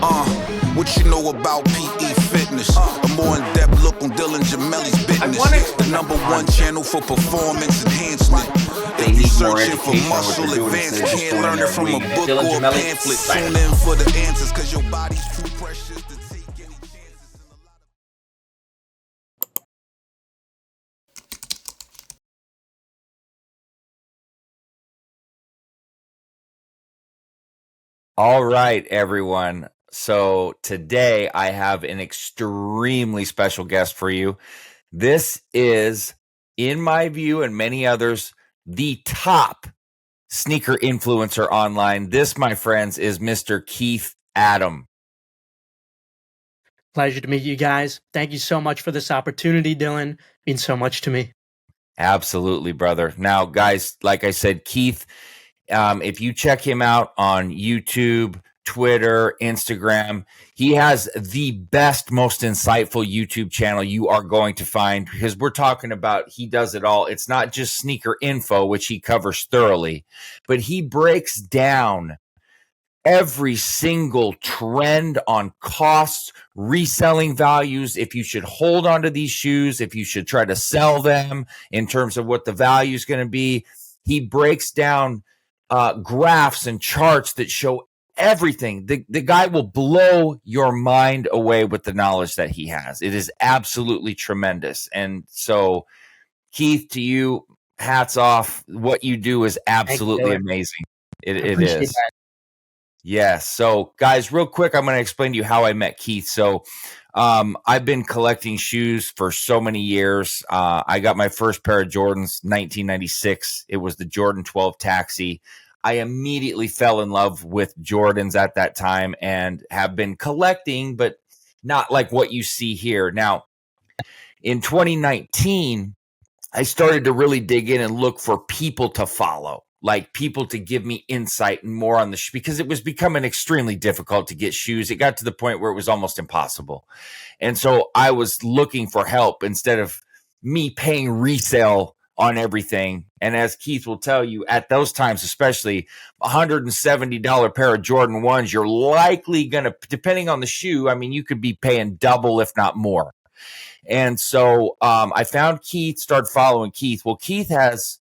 What you know about PE fitness? A more in-depth look on Dylan Gemelli's business. The #1 channel for performance enhancement. If you searching for muscle advance, can't learn it from a book or a pamphlet. Tune in for the answers, cause your body's too precious to take any chances. All right, everyone. So today I have an extremely special guest for you. This is, in my view and many others, the top sneaker influencer online. This, my friends, is Mr. Keith Adam. Pleasure to meet you guys. Thank you so much for this opportunity, Dylan. It means so much to me. Absolutely, brother. Now, guys, like I said, Keith, if you check him out on YouTube, Twitter, Instagram, he has the best, most insightful YouTube channel you are going to find, because we're talking about, he does it all. It's not just sneaker info, which he covers thoroughly, but he breaks down every single trend on costs, reselling values, if you should hold on to these shoes, if you should try to sell them in terms of what the value is going to be. He breaks down graphs and charts that show everything. The guy will blow your mind away with the knowledge that he has. It is absolutely tremendous. And so, Keith, to you, hats off. What you do is absolutely amazing. It is. That. Yes. So, guys, real quick, I'm going to explain to you how I met Keith. So, I've been collecting shoes for so many years. I got my first pair of Jordans, 1996. It was the Jordan 12 Taxi. I immediately fell in love with Jordans at that time and have been collecting, but not like what you see here. Now, in 2019, I started to really dig in and look for people to follow, like people to give me insight and more on the because it was becoming extremely difficult to get shoes. It got to the point where it was almost impossible. And so I was looking for help instead of me paying resale on everything. And as Keith will tell you, at those times, especially $170 pair of Jordan 1s, you're likely going to, depending on the shoe, I mean, you could be paying double, if not more. And so I found Keith, started following Keith. Well, Keith has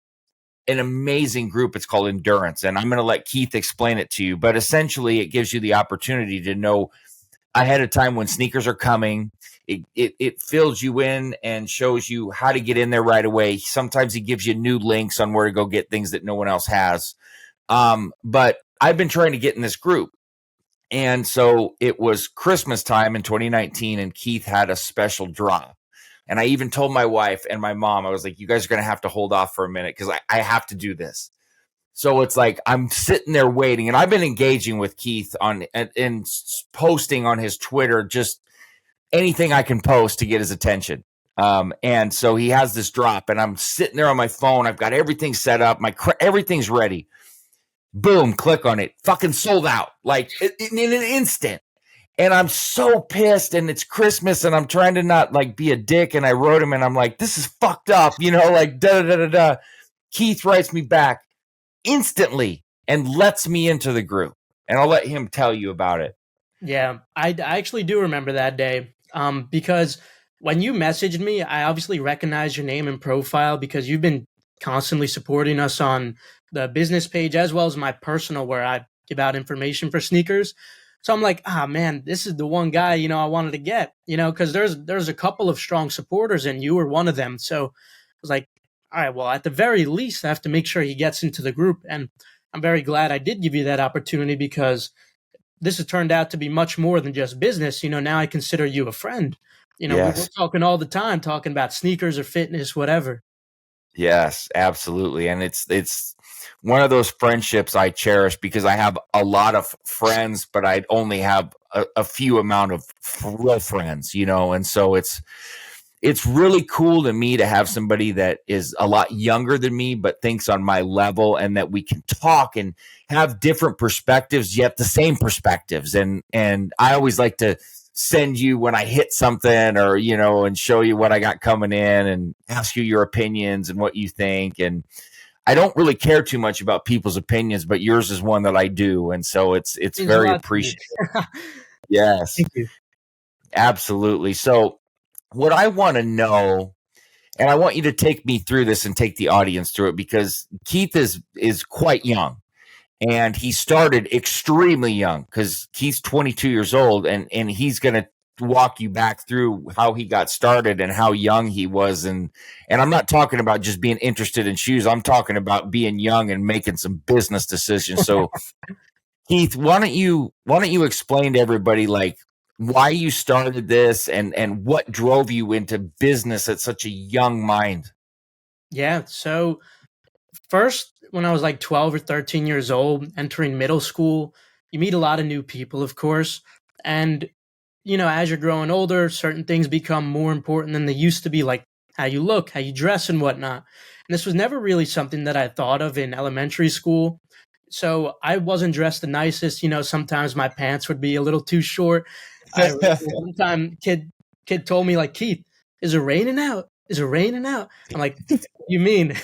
an amazing group. It's called Endurance. And I'm going to let Keith explain it to you. But essentially, it gives you the opportunity to know ahead of time when sneakers are coming. It fills you in and shows you how to get in there right away. Sometimes he gives you new links on where to go get things that no one else has. But I've been trying to get in this group. And so it was Christmas time in 2019, and Keith had a special drop. And I even told my wife and my mom, I was like, you guys are going to have to hold off for a minute because I have to do this. So it's like I'm sitting there waiting, and I've been engaging with Keith on and posting on his Twitter, just anything I can post to get his attention. And so he has this drop, and I'm sitting there on my phone. I've got everything set up. Everything's ready. Boom, click on it. Fucking sold out, like in an instant. And I'm so pissed, and it's Christmas, and I'm trying to not like be a dick. And I wrote him, and I'm like, this is fucked up, like da da da da. Keith writes me back instantly and lets me into the group, and I'll let him tell you about it. Yeah, I actually do remember that day, because when you messaged me, I obviously recognized your name and profile because you've been constantly supporting us on the business page as well as my personal, where I give out information for sneakers. So I'm like, man, this is the one guy, I wanted to get, because there's a couple of strong supporters, and you were one of them. So I was like, all right, well, at the very least, I have to make sure he gets into the group. And I'm very glad I did give you that opportunity, because this has turned out to be much more than just business. Now I consider you a friend. Yes. We're talking all the time, talking about sneakers or fitness, whatever. Yes, absolutely. And it's one of those friendships I cherish, because I have a lot of friends, but I only have a few amount of real friends, and so it's really cool to me to have somebody that is a lot younger than me, but thinks on my level, and that we can talk and have different perspectives, yet the same perspectives. And I always like to send you when I hit something, or, and show you what I got coming in and ask you your opinions and what you think. And I don't really care too much about people's opinions, but yours is one that I do. And so it's very appreciated. Yes, Thank you. absolutely. So, what I want to know, and I want you to take me through this and take the audience through it, because Keith is quite young, and he started extremely young because he's 22 years old, and he's going to walk you back through how he got started and how young he was. And I'm not talking about just being interested in shoes. I'm talking about being young and making some business decisions. So Keith, why don't you explain to everybody like why you started this and what drove you into business at such a young mind? Yeah. So first, when I was like 12 or 13 years old, entering middle school, you meet a lot of new people, of course. And, as you're growing older, certain things become more important than they used to be, like how you look, how you dress, and whatnot. And this was never really something that I thought of in elementary school. So I wasn't dressed the nicest. Sometimes my pants would be a little too short. I remember one time kid told me like, Keith, is it raining out? Is it raining out? I'm like, what do you mean?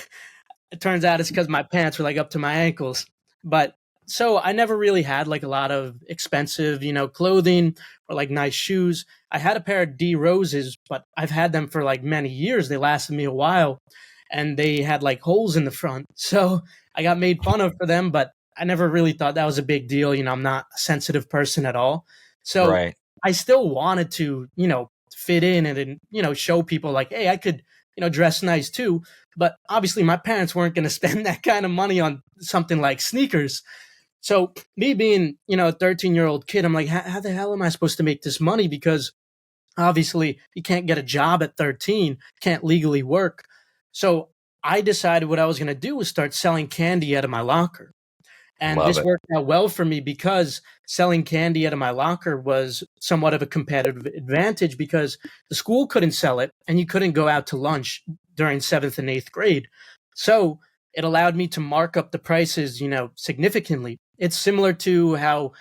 It turns out it's because my pants were like up to my ankles. But so I never really had like a lot of expensive, clothing or like nice shoes. I had a pair of D Roses, but I've had them for like many years. They lasted me a while and they had like holes in the front. So I got made fun of for them, but I never really thought that was a big deal. I'm not a sensitive person at all. So Right. I still wanted to, fit in and, show people like, hey, I could, dress nice too. But obviously, my parents weren't going to spend that kind of money on something like sneakers. So, me being, a 13-year-old kid, I'm like, how the hell am I supposed to make this money? Because obviously, you can't get a job at 13, can't legally work. So, I decided what I was going to do was start selling candy out of my locker. And Love this it. worked out well for me because selling candy out of my locker was somewhat of a competitive advantage because the school couldn't sell it and you couldn't go out to lunch during seventh and eighth grade. So it allowed me to mark up the prices, significantly. It's similar to how,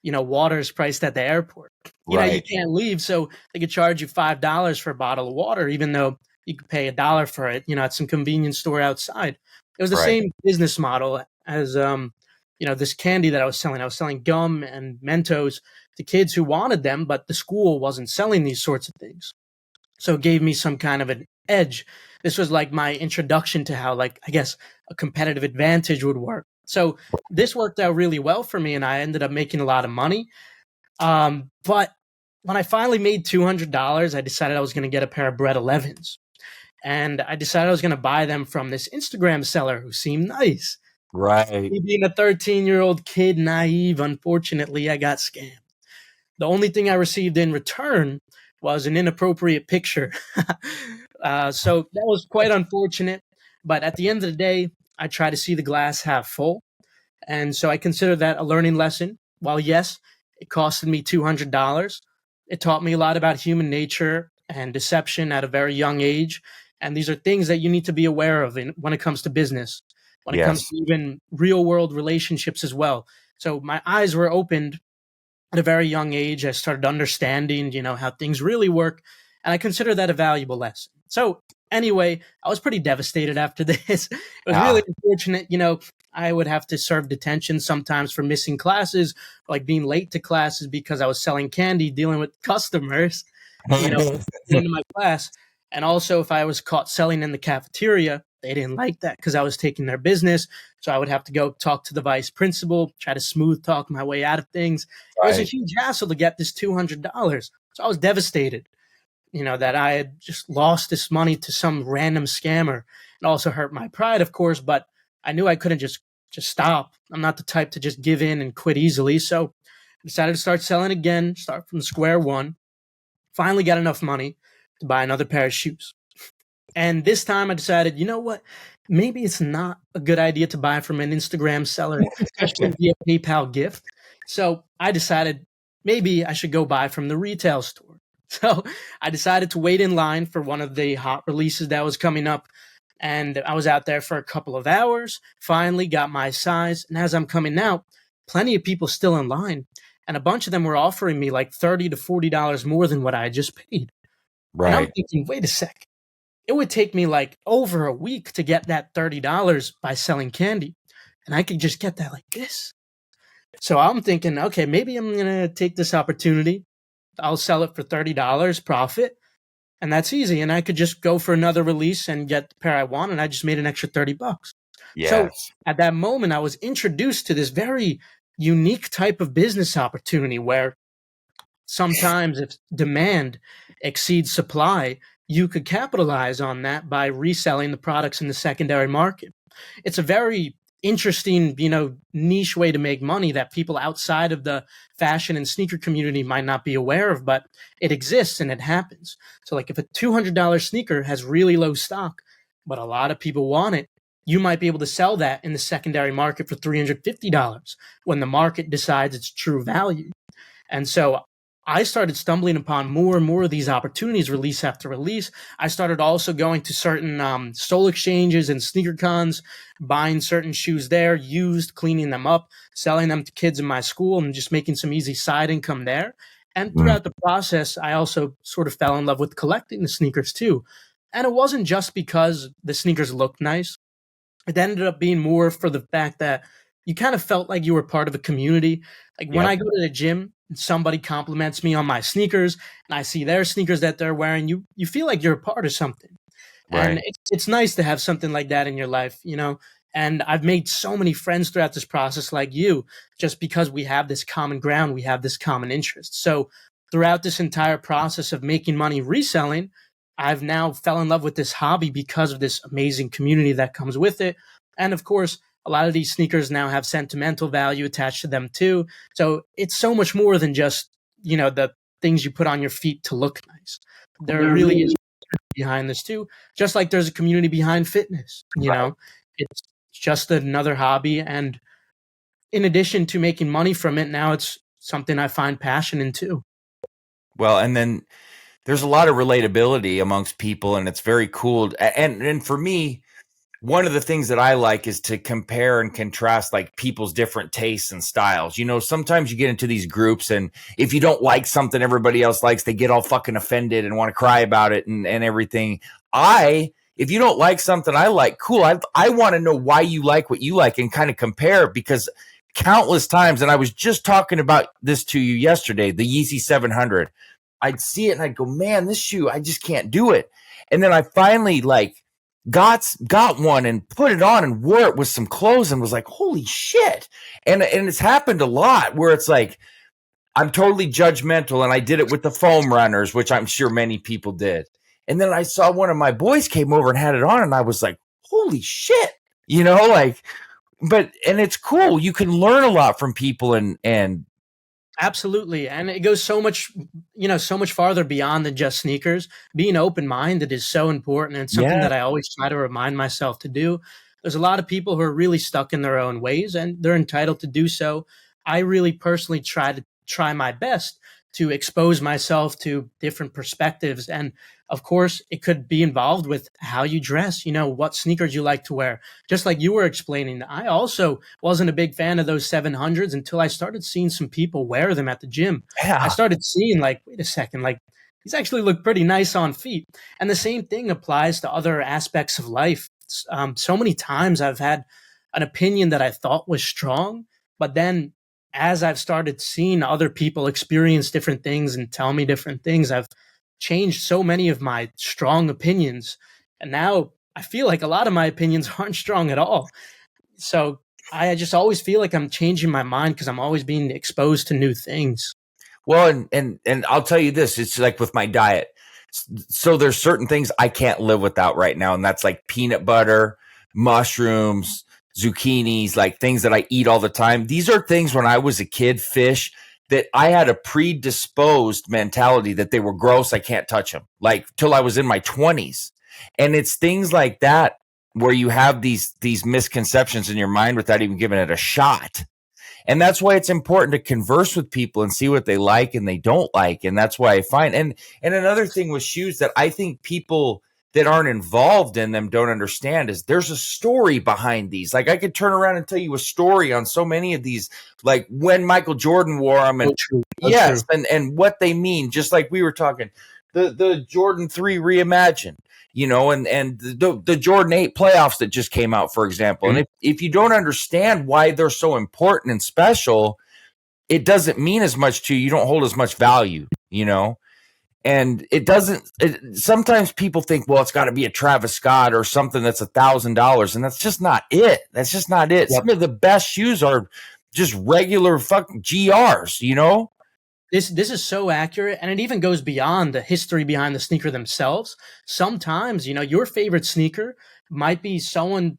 water is priced at the airport. You Right. can't leave, so they could charge you $5 for a bottle of water, even though you could pay $1 for it, at some convenience store outside. It was the Right. same business model as this candy that I was selling. I was selling gum and Mentos to kids who wanted them, but the school wasn't selling these sorts of things. So it gave me some kind of an edge. This was like my introduction to how, like, I guess a competitive advantage would work. So this worked out really well for me, and I ended up making a lot of money. But when I finally made $200, I decided I was going to get a pair of Bread 11s. And I decided I was going to buy them from this Instagram seller who seemed nice. Right. Me being a 13-year-old kid, naive, unfortunately, I got scammed. The only thing I received in return was an inappropriate picture. So that was quite unfortunate. But at the end of the day, I try to see the glass half full. And so I consider that a learning lesson. While, yes, it costed me $200, it taught me a lot about human nature and deception at a very young age. And these are things that you need to be aware of when it comes to business, when it comes Yes. to even real world relationships as well. So my eyes were opened at a very young age. I started understanding, how things really work. And I consider that a valuable lesson. So anyway, I was pretty devastated after this. It was really Ah, unfortunate. I would have to serve detention sometimes for missing classes, like being late to classes because I was selling candy, dealing with customers, at the end of my class. And also, if I was caught selling in the cafeteria, they didn't like that because I was taking their business. So I would have to go talk to the vice principal, try to smooth talk my way out of things. It was a right. huge hassle to get this $200. So I was devastated, that I had just lost this money to some random scammer. It also hurt my pride, of course, but I knew I couldn't just stop. I'm not the type to just give in and quit easily. So I decided to start selling again, start from square one. Finally got enough money to buy another pair of shoes. And this time I decided, you know what? Maybe it's not a good idea to buy from an Instagram seller, especially via PayPal gift. So I decided maybe I should go buy from the retail store. So I decided to wait in line for one of the hot releases that was coming up. And I was out there for a couple of hours, finally got my size. And as I'm coming out, plenty of people still in line. And a bunch of them were offering me like $30 to $40 more than what I had just paid. And I'm Right. thinking, wait a sec. It would take me like over a week to get that $30 by selling candy. And I could just get that like this. So I'm thinking, okay, maybe I'm going to take this opportunity. I'll sell it for $30 profit, and that's easy. And I could just go for another release and get the pair I want, and I just made an extra $30. So Yes. at that moment, I was introduced to this very unique type of business opportunity where sometimes if demand exceeds supply, you could capitalize on that by reselling the products in the secondary market. It's a very interesting, niche way to make money that people outside of the fashion and sneaker community might not be aware of, but it exists and it happens. So like if a $200 sneaker has really low stock, but a lot of people want it, you might be able to sell that in the secondary market for $350 when the market decides its true value. And so I started stumbling upon more and more of these opportunities release after release. I started also going to certain stole exchanges and sneaker cons, buying certain shoes there, used, cleaning them up, selling them to kids in my school, and just making some easy side income there. And throughout the process, I also sort of fell in love with collecting the sneakers too. And it wasn't just because the sneakers looked nice. It ended up being more for the fact that you kind of felt like you were part of a community. Like when Yep. I go to the gym and somebody compliments me on my sneakers and I see their sneakers that they're wearing, you feel like you're a part of something. And Right. it's nice to have something like that in your life, And I've made so many friends throughout this process like you, just because we have this common ground, we have this common interest. So throughout this entire process of making money reselling, I've now fell in love with this hobby because of this amazing community that comes with it. And of course, a lot of these sneakers now have sentimental value attached to them too. So it's so much more than just, the things you put on your feet to look nice. There really is behind this too, just like there's a community behind fitness, Right. It's just another hobby. And in addition to making money from it, now it's something I find passion in too. Well, and then there's a lot of relatability amongst people, and it's very cool. And for me, one of the things that I like is to compare and contrast like people's different tastes and styles. Sometimes you get into these groups, and if you don't like something everybody else likes, they get all fucking offended and want to cry about it and everything. If you don't like something I like, cool. I want to know why you like what you like and kind of compare, because countless times, and I was just talking about this to you yesterday, the Yeezy 700. I'd see it and I'd go, man, this shoe, I just can't do it. And then I finally got one and put it on and wore it with some clothes and was like, holy shit. And it's happened a lot where it's like, I'm totally judgmental, and I did it with the foam runners, which I'm sure many people did. And then I saw one of my boys came over and had it on, and I was like, holy shit, and it's cool. You can learn a lot from people and Absolutely. And it goes so much, so much farther beyond than just sneakers. Being open-minded is so important, and it's something that I always try to remind myself to do. There's a lot of people who are really stuck in their own ways, and they're entitled to do so. I really personally try my best to expose myself to different perspectives. And of course, it could be involved with how you dress, what sneakers you like to wear. Just like you were explaining, I also wasn't a big fan of those 700s until I started seeing some people wear them at the gym. I started seeing like, wait a second, like these actually look pretty nice on feet. And the same thing applies to other aspects of life. So many times I've had an opinion that I thought was strong, but then as I've started seeing other people experience different things and tell me different things, I've changed so many of my strong opinions. And now I feel like a lot of my opinions aren't strong at all. So I just always feel like I'm changing my mind because I'm always being exposed to new things. Well, and I'll tell you this, it's like with my diet. So there's certain things I can't live without right now, and that's like peanut butter, mushrooms, zucchinis, like things that I eat all the time. These are things when I was a kid, fish, that I had a predisposed mentality that they were gross, I can't touch them, like till I was in my 20s. And it's things like that where you have these misconceptions in your mind without even giving it a shot. And that's why it's important to converse with people and see what they like and they don't like. And that's why I find, and another thing with shoes that I think people that aren't involved in them don't understand is there's a story behind these. Like I could turn around and tell you a story on so many of these, like when Michael Jordan wore them and yes, and what they mean. Just like we were talking, the Jordan 3 Reimagined. and the Jordan 8 playoffs that just came out, for example. And if you don't understand why they're so important and special, it doesn't mean as much to you. You don't hold as much value, and it doesn't. Sometimes people think, well, it's got to be a Travis Scott or something that's $1,000, and that's just not it. That's just not it. Yep. Some of the best shoes are just regular fucking GRs, This is so accurate, and it even goes beyond the history behind the sneaker themselves. Sometimes, your favorite sneaker might be someone's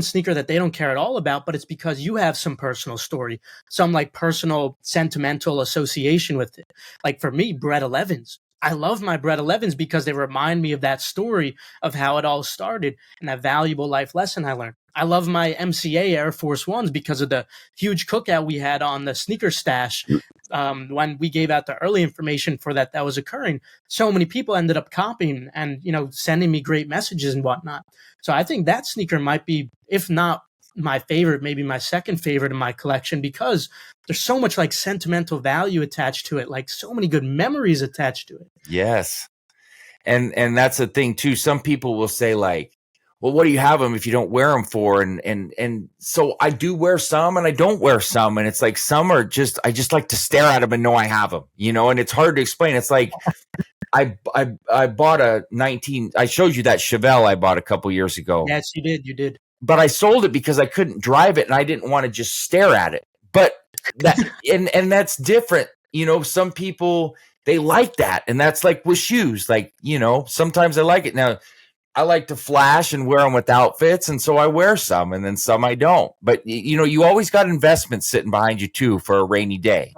sneaker that they don't care at all about, but it's because you have some personal story, some like personal sentimental association with it. Like for me, Bred 11s. I love my Bred 11s because they remind me of that story of how it all started and that valuable life lesson I learned. I love my MCA Air Force Ones because of the huge cookout we had on the sneaker stash when we gave out the early information for that was occurring. So many people ended up copying and, sending me great messages and whatnot. So I think that sneaker might be, if not my favorite, maybe my second favorite in my collection, because there's so much like sentimental value attached to it, like so many good memories attached to it. Yes. And that's the thing too. Some people will say like, well, what do you have them if you don't wear them for? And so I do wear some and I don't wear some. And it's like, some are just, I just like to stare at them and know I have them, and it's hard to explain. It's like, I bought I showed you that Chevelle I bought a couple years ago. Yes, you did. But I sold it because I couldn't drive it and I didn't want to just stare at it. But that, and that's different. Some people, they like that. And that's like with shoes, like, sometimes I like it. Now, I like to flash and wear them with outfits. And so I wear some and then some I don't. But, you always got investments sitting behind you too for a rainy day.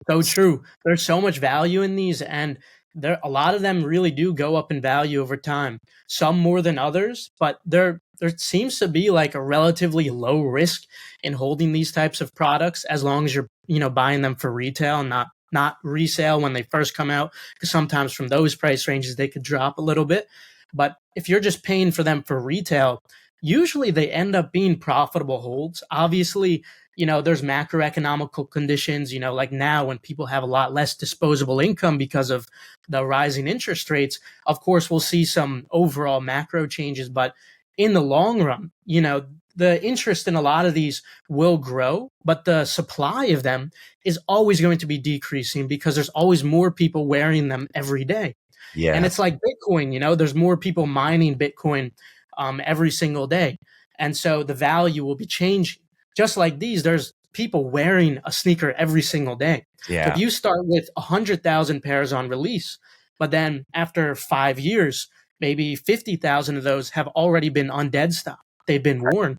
So true. There's so much value in these, and a lot of them really do go up in value over time. Some more than others, but there seems to be like a relatively low risk in holding these types of products as long as you're, buying them for retail and not resale when they first come out, because sometimes from those price ranges they could drop a little bit. But if you're just paying for them for retail, usually they end up being profitable holds. Obviously, there's macroeconomical conditions, like now when people have a lot less disposable income because of the rising interest rates, of course, we'll see some overall macro changes. But in the long run, the interest in a lot of these will grow, but the supply of them is always going to be decreasing because there's always more people wearing them every day. Yeah. And it's like Bitcoin, there's more people mining Bitcoin every single day. And so the value will be changing. Just like these, there's people wearing a sneaker every single day. Yeah. If you start with 100,000 pairs on release, but then after 5 years, maybe 50,000 of those have already been on dead stock. They've been worn.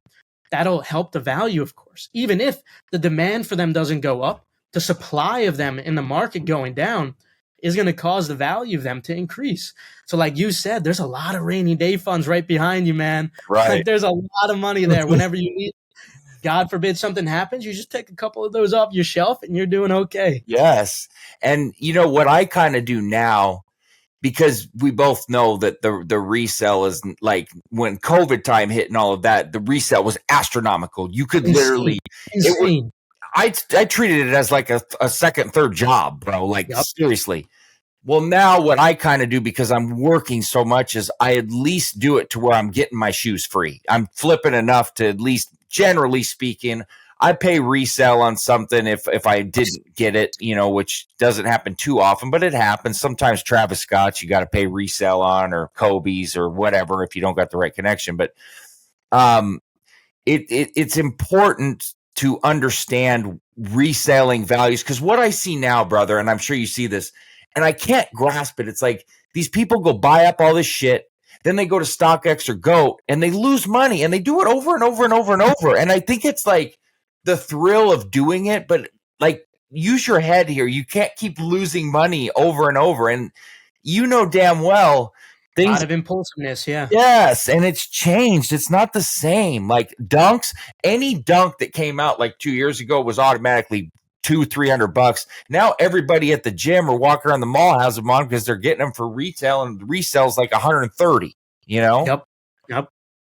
That'll help the value, of course. Even if the demand for them doesn't go up, the supply of them in the market going down is going to cause the value of them to increase. So like you said, there's a lot of rainy day funds right behind you, man. Right. Like, there's a lot of money there. Whenever you need, God forbid something happens, you just take a couple of those off your shelf and you're doing okay. Yes. And what I kind of do now, because we both know that the resale is like when COVID time hit and all of that, the resale was astronomical. You could literally, I treated it as like a second, third job, bro. Like, yep. Seriously. Well, now what I kind of do, because I'm working so much, is I at least do it to where I'm getting my shoes free. I'm flipping enough to, at least generally speaking, I pay resale on something if I didn't get it, which doesn't happen too often, but it happens. Sometimes Travis Scott's you got to pay resale on, or Kobe's or whatever if you don't got the right connection. But it's important to understand reselling values, because what I see now, brother, and I'm sure you see this, and I can't grasp it. It's like these people go buy up all this shit. Then they go to StockX or GOAT and they lose money, and they do it over and over and over and over. And I think it's like the thrill of doing it, but like, use your head here. You can't keep losing money over and over. And damn well, things, a lot of impulsiveness. Yeah. Yes. And it's changed. It's not the same. Like dunks, any dunk that came out like 2 years ago was automatically $200-$300. Now everybody at the gym or walking around the mall has them on because they're getting them for retail, and the resale's like 130, Yep.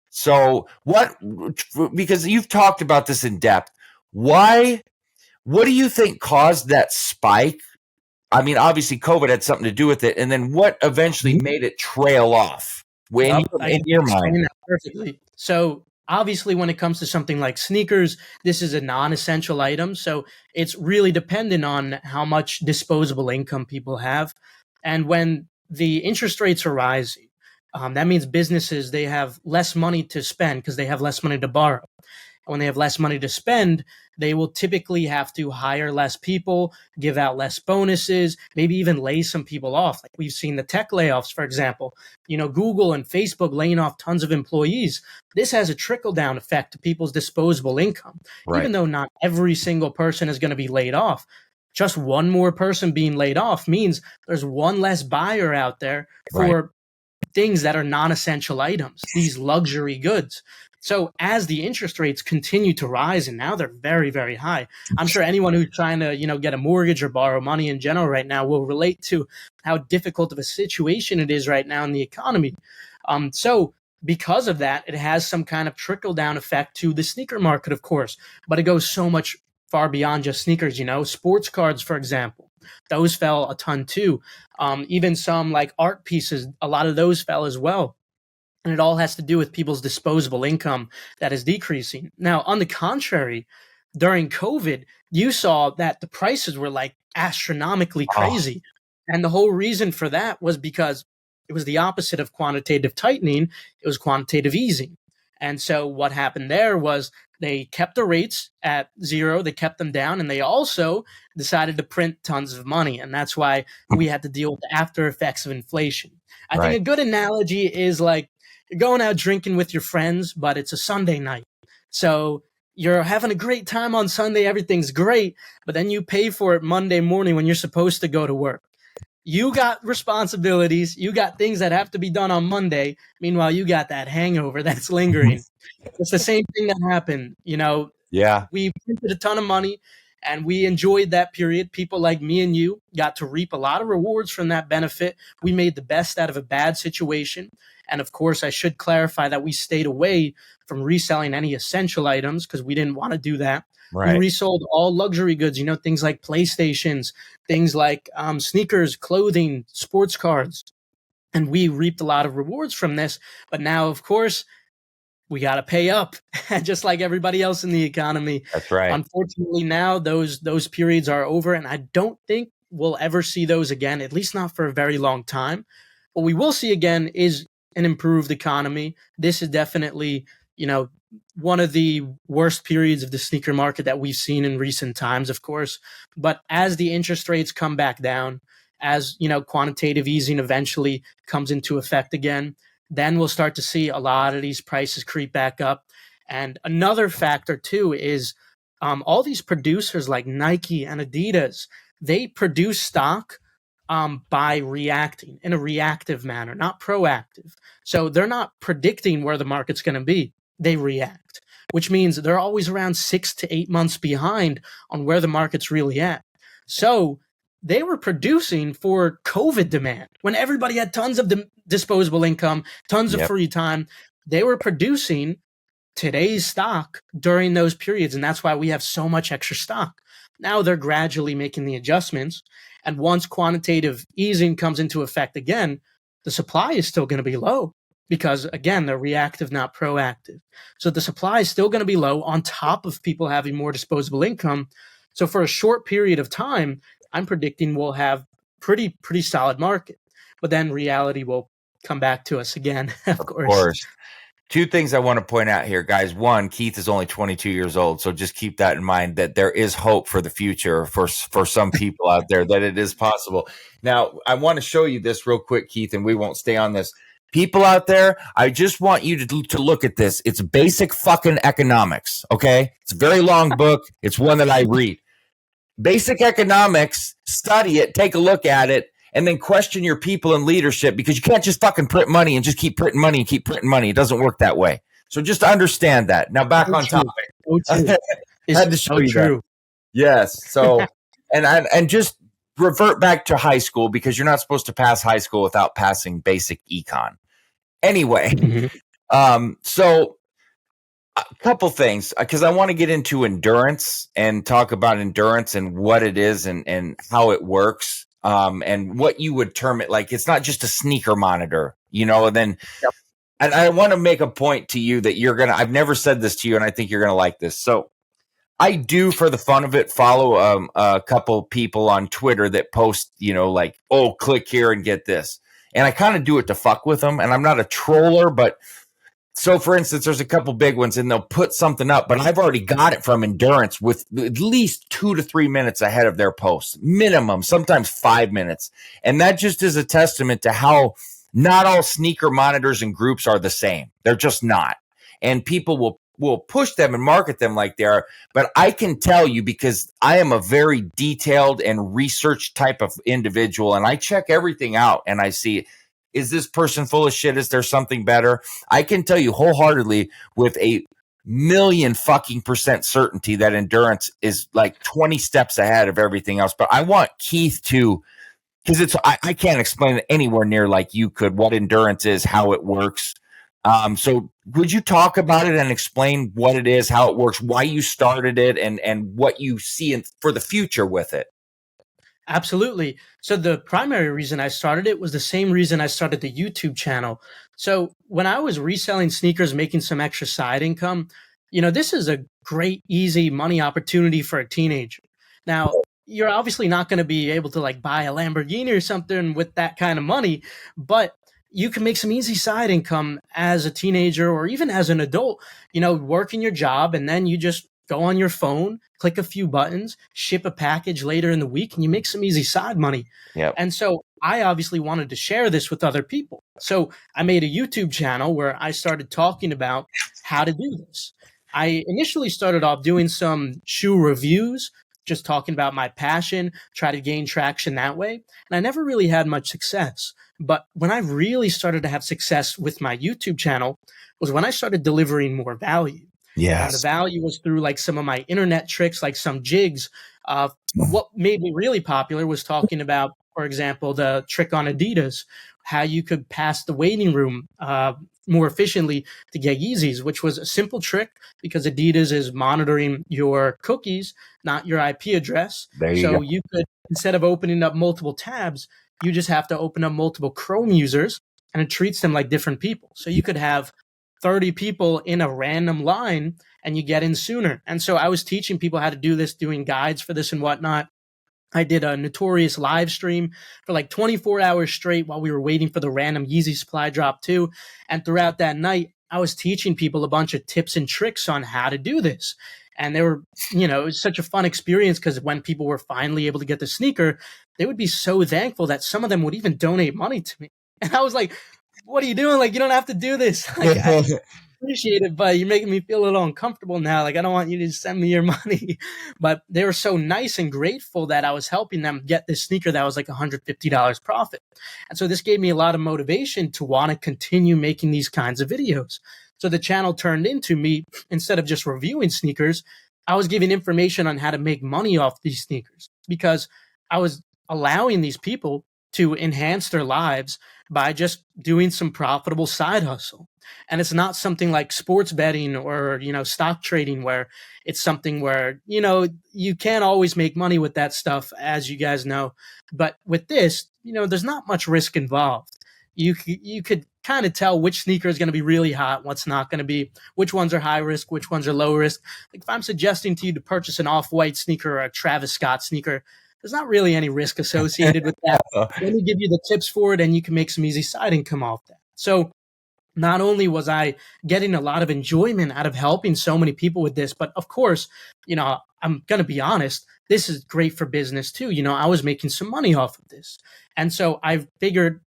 So because you've talked about this in depth, what do you think caused that spike? I mean, obviously COVID had something to do with it. And then what eventually made it trail off? When I in can your explain mind, that perfectly. So obviously, when it comes to something like sneakers, this is a non-essential item. So it's really dependent on how much disposable income people have. And when the interest rates are rising, that means businesses, they have less money to spend because they have less money to borrow. When they have less money to spend, they will typically have to hire less people, give out less bonuses, maybe even lay some people off. Like we've seen the tech layoffs, for example. Google and Facebook laying off tons of employees. This has a trickle down effect to people's disposable income. right, Even though not every single person is going to be laid off, just one more person being laid off means there's one less buyer out there right, for things that are non-essential items, these luxury goods. So as the interest rates continue to rise, and now they're very, very high, I'm sure anyone who's trying to, get a mortgage or borrow money in general right now will relate to how difficult of a situation it is right now in the economy. So because of that, it has some kind of trickle down effect to the sneaker market, of course, but it goes so much far beyond just sneakers. Sports cards, for example, those fell a ton too. Even some like art pieces, a lot of those fell as well. And it all has to do with people's disposable income that is decreasing. Now, on the contrary, during COVID, you saw that the prices were like astronomically oh, crazy. And the whole reason for that was because it was the opposite of quantitative tightening, it was quantitative easing. And so what happened there was they kept the rates at zero, they kept them down, and they also decided to print tons of money. And that's why we had to deal with the after effects of inflation. I think right, a good analogy is like you're going out drinking with your friends, but it's a Sunday night. So you're having a great time on Sunday, everything's great, but then you pay for it Monday morning when you're supposed to go to work. You got responsibilities, you got things that have to be done on Monday. Meanwhile, you got that hangover that's lingering. It's the same thing that happened. yeah, We printed a ton of money and we enjoyed that period. People like me and you got to reap a lot of rewards from that benefit. We made the best out of a bad situation. And of course, I should clarify that we stayed away from reselling any essential items because we didn't want to do that. We right. resold all luxury goods, things like PlayStations, things like sneakers, clothing, sports cards. And we reaped a lot of rewards from this. But now, of course, we got to pay up just like everybody else in the economy. That's right. Unfortunately, now those periods are over, and I don't think we'll ever see those again, at least not for a very long time. What we will see again is an improved economy. This is definitely, one of the worst periods of the sneaker market that we've seen in recent times, of course. But as the interest rates come back down, as quantitative easing eventually comes into effect again, then we'll start to see a lot of these prices creep back up. And another factor too is all these producers like Nike and Adidas, they produce stock by reacting in a reactive manner, not proactive. So they're not predicting where the market's going to be. They react, which means they're always around 6 to 8 months behind on where the market's really at. So they were producing for COVID demand when everybody had tons of disposable income, tons of Yep. free time. They were producing today's stock during those periods. And that's why we have so much extra stock. Now they're gradually making the adjustments. And once quantitative easing comes into effect again, the supply is still going to be low because, again, they're reactive, not proactive. So the supply is still going to be low on top of people having more disposable income. So for a short period of time, I'm predicting we'll have pretty solid market. But then reality will come back to us again, of course. Two things I want to point out here, guys. One, Keith is only 22 years old, so just keep that in mind that there is hope for the future for some people out there, that it is possible. Now, I want to show you this real quick, Keith, and we won't stay on this. People out there, I just want you to look at this. It's basic fucking economics, okay? It's a very long book. It's one that I read. Basic economics, study it, take a look at it, and then question your people in leadership, because you can't just fucking print money and just keep printing money and keep printing money. It doesn't work that way. So just understand that. Now back on topic. I had to show you that. Yes. So and just revert back to high school, because you're not supposed to pass high school without passing basic econ. Anyway, so a couple things, because I want to get into endurance and talk about endurance and what it is and how it works. and what you would term it. Like, it's not just a sneaker monitor, and then, Yep. and I want to make a point to you that I've never said this to you, and I think you're going to like this. So I do, for the fun of it, follow a couple people on Twitter that post, like, oh, click here and get this. And I kind of do it to fuck with them. And I'm not a troller, but so, for instance, there's a couple big ones and they'll put something up, but I've already got it from Endurance with at least 2 to 3 minutes ahead of their post, minimum, sometimes 5 minutes. And that just is a testament to how not all sneaker monitors and groups are the same. They're just not. And people will push them and market them like they are. But I can tell you, because I am a very detailed and research type of individual, and I check everything out and I see, is this person full of shit? Is there something better? I can tell you wholeheartedly with a million fucking % certainty that Endurance is like 20 steps ahead of everything else. But I want Keith to, because I can't explain it anywhere near like you could, what Endurance is, how it works. So would you talk about it and explain what it is, how it works, why you started it, and what you see for the future with it? Absolutely. So the primary reason I started it was the same reason I started the YouTube channel. So when I was reselling sneakers, making some extra side income, this is a great, easy money opportunity for a teenager. Now, you're obviously not going to be able to like buy a Lamborghini or something with that kind of money, but you can make some easy side income as a teenager or even as an adult, working your job, and then you just go on your phone, click a few buttons, ship a package later in the week, and you make some easy side money. Yep. And so I obviously wanted to share this with other people. So I made a YouTube channel where I started talking about how to do this. I initially started off doing some shoe reviews, just talking about my passion, try to gain traction that way. And I never really had much success. But when I really started to have success with my YouTube channel was when I started delivering more value. Yes. And the value was through like some of my internet tricks, like some jigs. What made me really popular was talking about, for example, the trick on Adidas, how you could pass the waiting room more efficiently to get Yeezys, which was a simple trick because Adidas is monitoring your cookies, not your IP address. So you could, instead of opening up multiple tabs, you just have to open up multiple Chrome users, and it treats them like different people. So you could have 30 people in a random line and you get in sooner. And so I was teaching people how to do this, doing guides for this and whatnot. I did a notorious live stream for like 24 hours straight while we were waiting for the random Yeezy supply drop too. And throughout that night, I was teaching people a bunch of tips and tricks on how to do this. And they were, it was such a fun experience because when people were finally able to get the sneaker, they would be so thankful that some of them would even donate money to me. And I was like, what are you doing? Like, you don't have to do this. Like, I appreciate it, but you're making me feel a little uncomfortable now. Like, I don't want you to send me your money. But they were so nice and grateful that I was helping them get this sneaker that was like $150 profit. And so this gave me a lot of motivation to want to continue making these kinds of videos. So the channel turned into me, instead of just reviewing sneakers, I was giving information on how to make money off these sneakers because I was allowing these people to enhance their lives by just doing some profitable side hustle. And it's not something like sports betting or, stock trading where it's something where, you can't always make money with that stuff, as you guys know. But with this, there's not much risk involved. You could kind of tell which sneaker is going to be really hot, what's not going to be, which ones are high risk, which ones are low risk. Like if I'm suggesting to you to purchase an off-white sneaker or a Travis Scott sneaker, there's not really any risk associated with that. Let me give you the tips for it and you can make some easy side income off that. So not only was I getting a lot of enjoyment out of helping so many people with this, but of course, I'm going to be honest, this is great for business too. I was making some money off of this. And so I figured,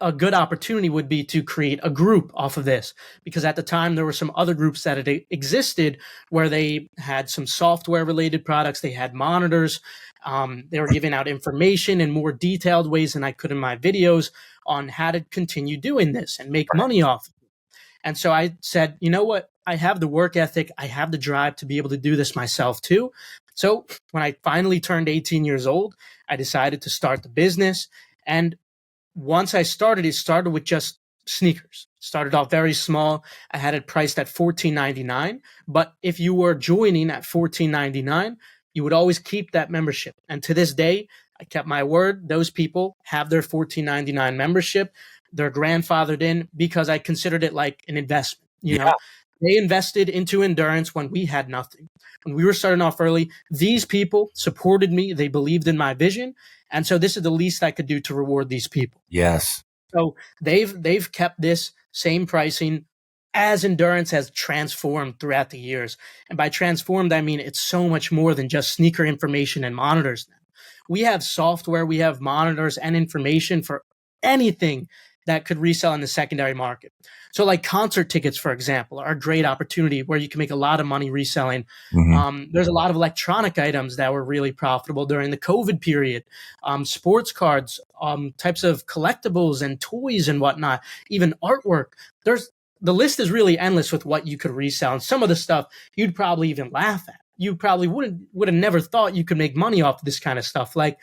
a good opportunity would be to create a group off of this, because at the time there were some other groups that had existed where they had some software related products. They had monitors. They were giving out information in more detailed ways than I could in my videos on how to continue doing this and make money off of it. And so I said, you know what? I have the work ethic. I have the drive to be able to do this myself too. So when I finally turned 18 years old, I decided to start the business. And once I started, it started with just sneakers. Started off very small. I had it priced at $14.99. But if you were joining at $14.99, you would always keep that membership. And to this day, I kept my word. Those people have their $14.99 membership. They're grandfathered in because I considered it like an investment. You know, they invested into endurance when we had nothing. When we were starting off early, these people supported me. They believed in my vision. And so this is the least I could do to reward these people. Yes. So they've kept this same pricing as endurance has transformed throughout the years. And by transformed, I mean it's so much more than just sneaker information and monitors now. We have software, we have monitors and information for anything that could resell in the secondary market. So like concert tickets, for example, are a great opportunity where you can make a lot of money reselling. There's a lot of electronic items that were really profitable during the COVID period. Sports cards, types of collectibles and toys and whatnot, even artwork. The list is really endless with what you could resell. And some of the stuff you'd probably even laugh at. You probably would have never thought you could make money off of this kind of stuff. Like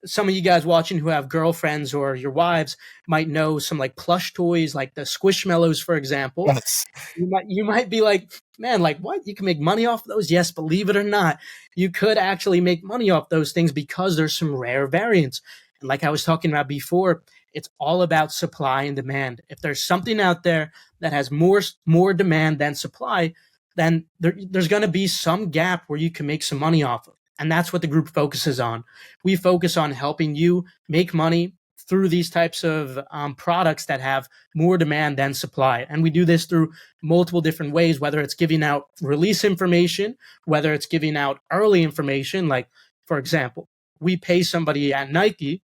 some of you guys watching who have girlfriends or your wives might know some like plush toys, like the Squishmallows, for example. Yes. You might be like, man, like what? You can make money off of those? Yes, believe it or not, you could actually make money off those things because there's some rare variants. And like I was talking about before, it's all about supply and demand. If there's something out there that has more demand than supply, then there's going to be some gap where you can make some money off of. And that's what the group focuses on. We focus on helping you make money through these types of products that have more demand than supply. And we do this through multiple different ways, whether it's giving out release information, whether it's giving out early information. Like, for example, we pay somebody at Nike,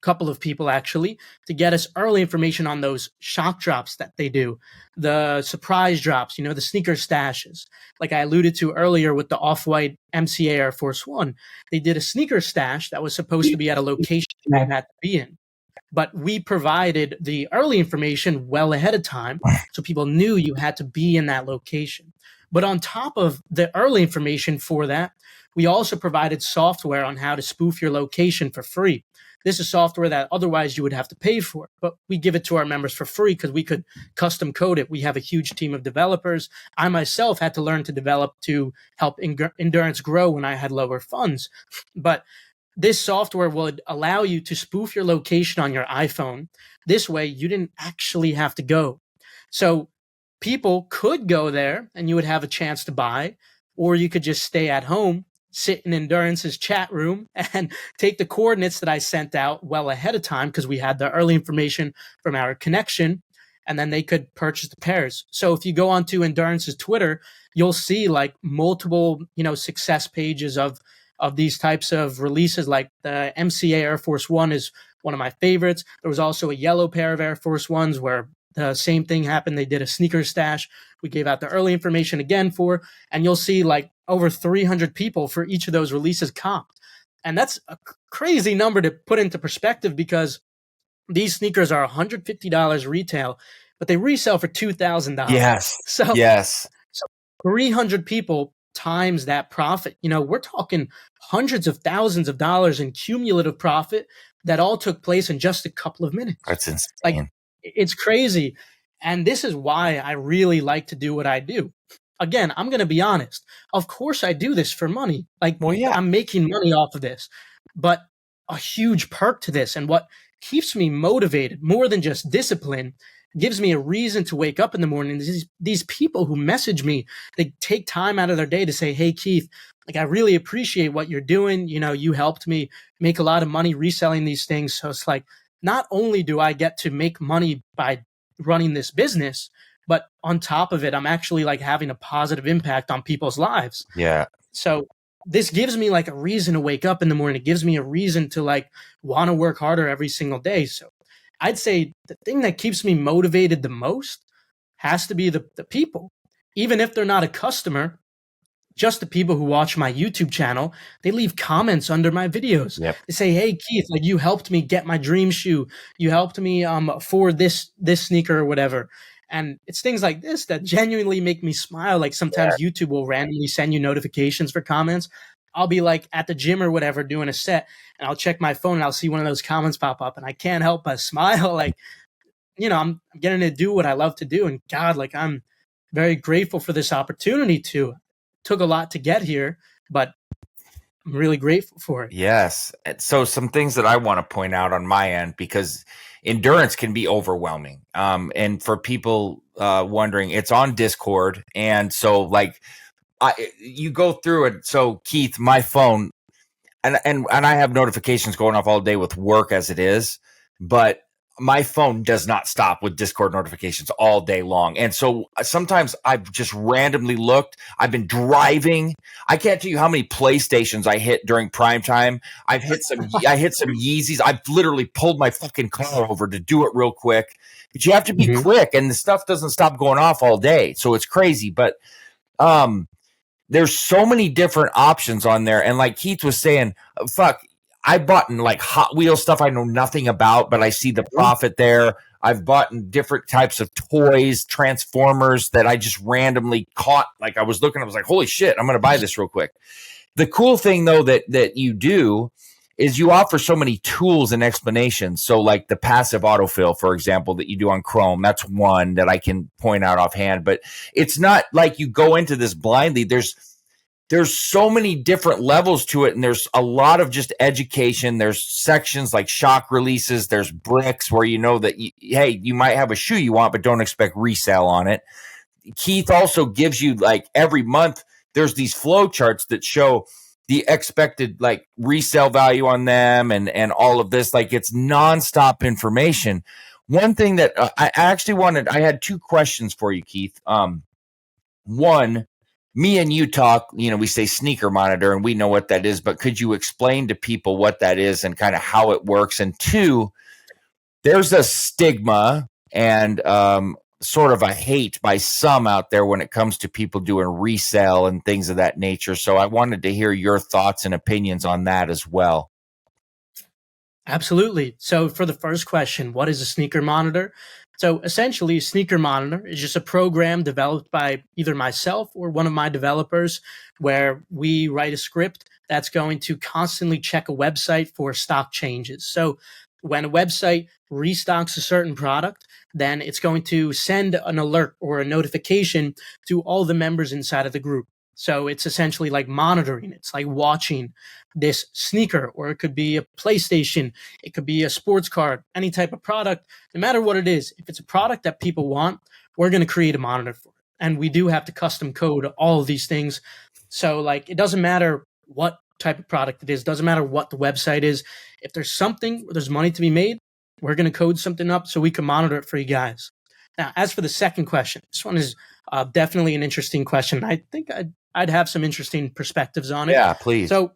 couple of people actually, to get us early information on those shock drops that they do, the surprise drops, the sneaker stashes. Like I alluded to earlier with the Off-White MCA Air Force One, they did a sneaker stash that was supposed to be at a location you had to be in. But we provided the early information well ahead of time, so people knew you had to be in that location. But on top of the early information for that, we also provided software on how to spoof your location for free. This is software that otherwise you would have to pay for, but we give it to our members for free because we could custom code it. We have a huge team of developers. I myself had to learn to develop to help endurance grow when I had lower funds. But this software would allow you to spoof your location on your iPhone. This way, you didn't actually have to go. So people could go there and you would have a chance to buy, or you could just stay at home, sit in Endurance's chat room and take the coordinates that I sent out well ahead of time because we had the early information from our connection, and then they could purchase the pairs. So if you go onto Endurance's Twitter, you'll see like multiple, success pages of these types of releases. Like the MCA Air Force One is one of my favorites. There was also a yellow pair of Air Force Ones where the same thing happened. They did a sneaker stash. We gave out the early information again and you'll see like over 300 people for each of those releases comped. And that's a crazy number to put into perspective because these sneakers are $150 retail, but they resell for $2,000. Yes. So 300 people times that profit. We're talking hundreds of thousands of dollars in cumulative profit that all took place in just a couple of minutes. That's insane. Like, it's crazy. And this is why I really like to do what I do. Again, I'm going to be honest. Of course, I do this for money. I'm making money off of this. But a huge perk to this and what keeps me motivated more than just discipline, gives me a reason to wake up in the morning. These people who message me, they take time out of their day to say, hey, Keith, like, I really appreciate what you're doing. You helped me make a lot of money reselling these things. So it's like, not only do I get to make money by running this business, but on top of it, I'm actually like having a positive impact on people's lives. Yeah. So this gives me like a reason to wake up in the morning. It gives me a reason to like want to work harder every single day. So I'd say the thing that keeps me motivated the most has to be the people. Even if they're not a customer, just the people who watch my YouTube channel, they leave comments under my videos. Yep. They say, hey, Keith, like, you helped me get my dream shoe. You helped me afford this sneaker or whatever. And it's things like this that genuinely make me smile. Like sometimes YouTube will randomly send you notifications for comments. I'll be like at the gym or whatever doing a set, and I'll check my phone and I'll see one of those comments pop up, and I can't help but smile. Like, I'm getting to do what I love to do. And God, like, I'm very grateful for this opportunity to. Took a lot to get here, but I'm really grateful for it. Yes. So some things that I want to point out on my end, because endurance can be overwhelming. And for people wondering, it's on Discord. And so like you go through it. So Keith, my phone, and I have notifications going off all day with work as it is, but my phone does not stop with Discord notifications all day long. And so sometimes I've just randomly looked. I've been driving. I can't tell you how many PlayStations I hit during prime time. I hit some Yeezys. I've literally pulled my fucking car over to do it real quick. But you have to be quick, and the stuff doesn't stop going off all day. So it's crazy. But there's so many different options on there. And like Keith was saying, fuck, I bought in like Hot Wheels stuff I know nothing about, but I see the profit there. I've bought in different types of toys, Transformers that I just randomly caught. Like I was looking, I was like, holy shit, I'm going to buy this real quick. The cool thing though that you do is you offer so many tools and explanations. So like the passive autofill, for example, that you do on Chrome, that's one that I can point out offhand, but it's not like you go into this blindly. There's so many different levels to it, and there's a lot of just education. There's sections like shock releases. There's bricks where you know that, hey, you might have a shoe you want, but don't expect resale on it. Keith also gives you like every month, there's these flow charts that show the expected like resale value on them and all of this. Like it's nonstop information. One thing that I had two questions for you, Keith. One, me and you talk, we say sneaker monitor and we know what that is, but could you explain to people what that is and kind of how it works? And two, there's a stigma and sort of a hate by some out there when it comes to people doing resale and things of that nature. So I wanted to hear your thoughts and opinions on that as well. Absolutely. So for the first question, what is a sneaker monitor? So essentially, Sneaker Monitor is just a program developed by either myself or one of my developers where we write a script that's going to constantly check a website for stock changes. So when a website restocks a certain product, then it's going to send an alert or a notification to all the members inside of the group. So it's essentially like monitoring. It's like watching this sneaker, or it could be a PlayStation. It could be a sports card, any type of product, no matter what it is. If it's a product that people want, we're going to create a monitor for it. And we do have to custom code all of these things. So like, it doesn't matter what type of product it is. Doesn't matter what the website is. If there's something where there's money to be made, we're going to code something up so we can monitor it for you guys. Now, as for the second question, this one is definitely an interesting question. I think I'd have some interesting perspectives on it. Yeah, please. So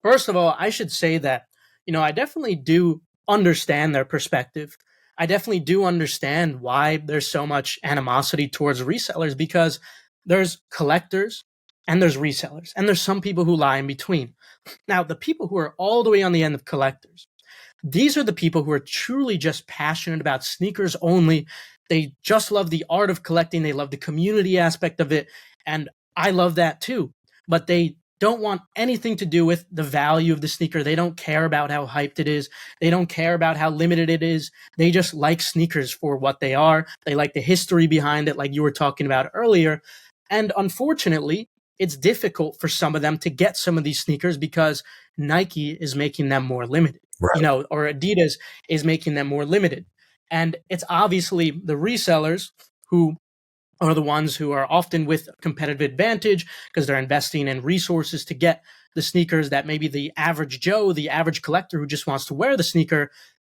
first of all, I should say that, I definitely do understand their perspective. I definitely do understand why there's so much animosity towards resellers, because there's collectors and there's resellers, and there's some people who lie in between. Now, the people who are all the way on the end of collectors, these are the people who are truly just passionate about sneakers only. They just love the art of collecting. They love the community aspect of it. And I love that too. But they don't want anything to do with the value of the sneaker. They don't care about how hyped it is. They don't care about how limited it is. They just like sneakers for what they are. They like the history behind it, like you were talking about earlier. And unfortunately, it's difficult for some of them to get some of these sneakers because Nike is making them more limited, right, or Adidas is making them more limited. And it's obviously the resellers who are the ones who are often with a competitive advantage because they're investing in resources to get the sneakers that maybe the average Joe, the average collector who just wants to wear the sneaker,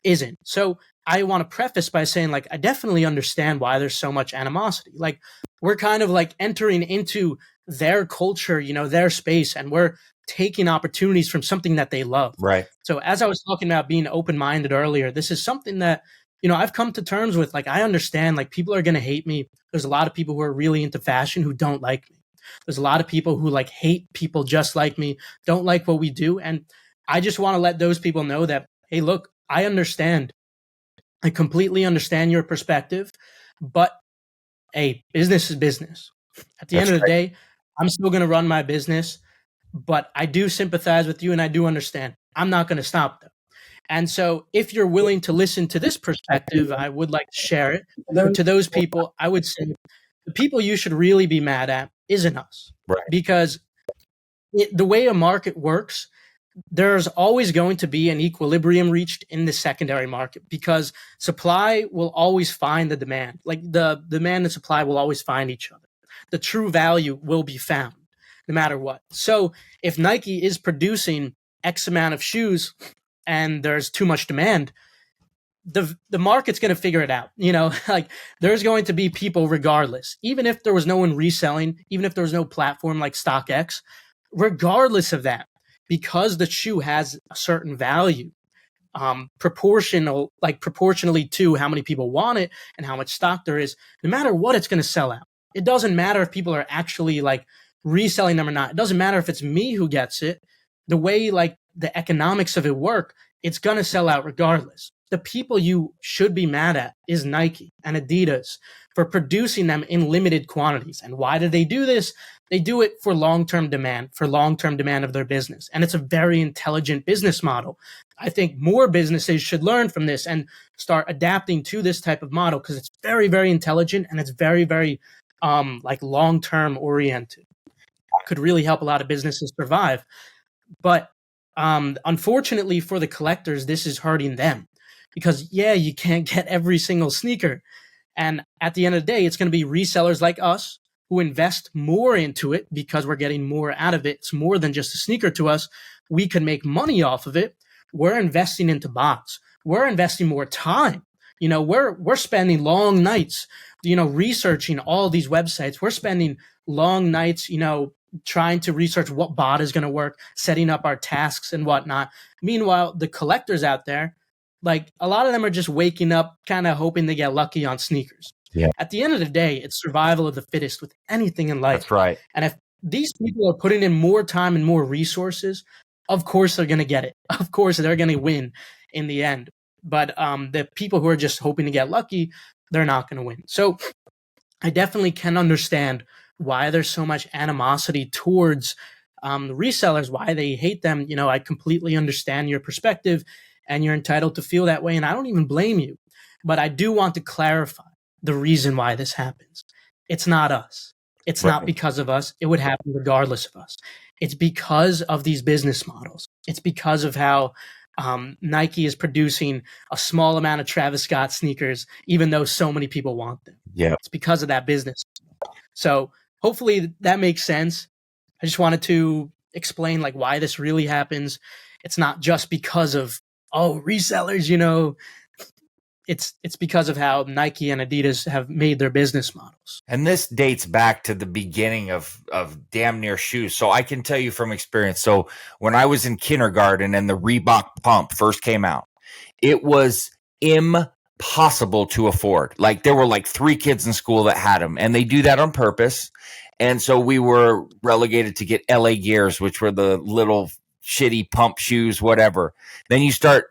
isn't. So I want to preface by saying, like, I definitely understand why there's so much animosity. Like, we're kind of like entering into their culture, their space, and we're taking opportunities from something that they love. Right. So as I was talking about being open-minded earlier, this is something that, I've come to terms with. Like, I understand, like, people are going to hate me. There's a lot of people who are really into fashion who don't like me. There's a lot of people who like hate people just like me, don't like what we do. And I just want to let those people know that, hey, look, I understand. I completely understand your perspective, but hey, business is business. At the end of the day, I'm still going to run my business, but I do sympathize with you and I do understand. I'm not going to stop them. And so if you're willing to listen to this perspective, I would like to share it. But to those people, I would say the people you should really be mad at isn't us. Right. Because the way a market works, there's always going to be an equilibrium reached in the secondary market because supply will always find the demand. Like the demand and supply will always find each other. The true value will be found no matter what. So if Nike is producing X amount of shoes and there's too much demand, the market's going to figure it out. Like there's going to be people regardless, even if there was no one reselling, even if there was no platform like StockX, regardless of that, because the shoe has a certain value, proportionally to how many people want it and how much stock there is, no matter what, it's going to sell out. It doesn't matter if people are actually like reselling them or not. It doesn't matter if it's me who gets it. The way like the economics of it work, it's going to sell out regardless. The people you should be mad at is Nike and Adidas for producing them in limited quantities. And why do they do this? They do it for long-term demand of their business. And it's a very intelligent business model. I think more businesses should learn from this and start adapting to this type of model because it's very, very intelligent and it's very, very long-term oriented. Could really help a lot of businesses survive. But unfortunately for the collectors, this is hurting them because, you can't get every single sneaker. And at the end of the day, it's going to be resellers like us who invest more into it because we're getting more out of it. It's more than just a sneaker to us. We can make money off of it. We're investing into bots. We're investing more time. We're spending long nights, researching all these websites. We're spending long nights, trying to research what bot is going to work, setting up our tasks and whatnot. Meanwhile, the collectors out there, like a lot of them are just waking up, kind of hoping they get lucky on sneakers. Yeah. At the end of the day, it's survival of the fittest with anything in life. That's right. And if these people are putting in more time and more resources, of course they're going to get it. Of course they're going to win in the end. But the people who are just hoping to get lucky, they're not going to win. So I definitely can understand why there's so much animosity towards the resellers, why they hate them. I completely understand your perspective and you're entitled to feel that way. And I don't even blame you. But I do want to clarify the reason why this happens. It's not us. It's not because of us. It would happen regardless of us. It's because of these business models. It's because of how Nike is producing a small amount of Travis Scott sneakers, even though so many people want them. Yeah. It's because of that business. So hopefully that makes sense. I just wanted to explain like why this really happens. It's not just because of, resellers, it's because of how Nike and Adidas have made their business models. And this dates back to the beginning of damn near shoes. So I can tell you from experience. So when I was in kindergarten and the Reebok pump first came out, it was impossible to afford. Like there were like 3 kids in school that had them, and they do that on purpose. And so we were relegated to get LA Gears, which were the little shitty pump shoes, whatever. Then you start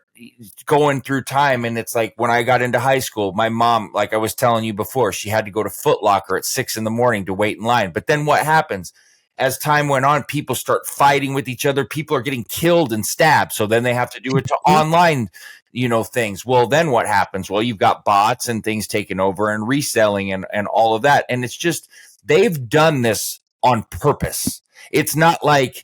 going through time, and it's like when I got into high school, my mom, like I was telling you before, she had to go to Foot Locker at 6 a.m. to wait in line. But then what happens? As time went on, people start fighting with each other. People are getting killed and stabbed. So then they have to do it to online, things. Well, then what happens? Well, you've got bots and things taking over and reselling and all of that. And it's just, they've done this on purpose. It's not like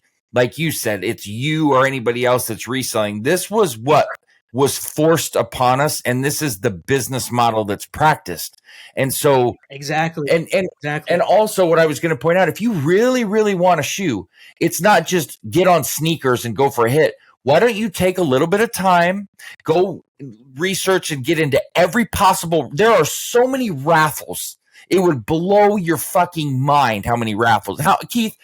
you said, it's you or anybody else that's reselling. This was what was forced upon us, and this is the business model that's practiced. And so exactly. And also what I was going to point out, if you really, really want a shoe, it's not just get on sneakers and go for a hit. Why don't you take a little bit of time, go research and get into every possible, there are so many raffles. It would blow your fucking mind how many raffles. Keith,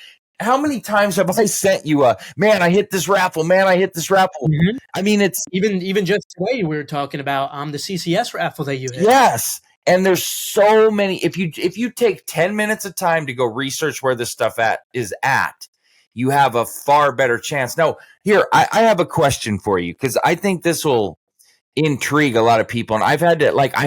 how many times have I sent you man, I hit this raffle, man, I hit this raffle. Mm-hmm. I mean, it's even just today we were talking about the CCS raffle that you hit. Yes. And there's so many. If you take 10 minutes of time to go research where this stuff is at, you have a far better chance. Now, here, I have a question for you, because I think this will intrigue a lot of people. And I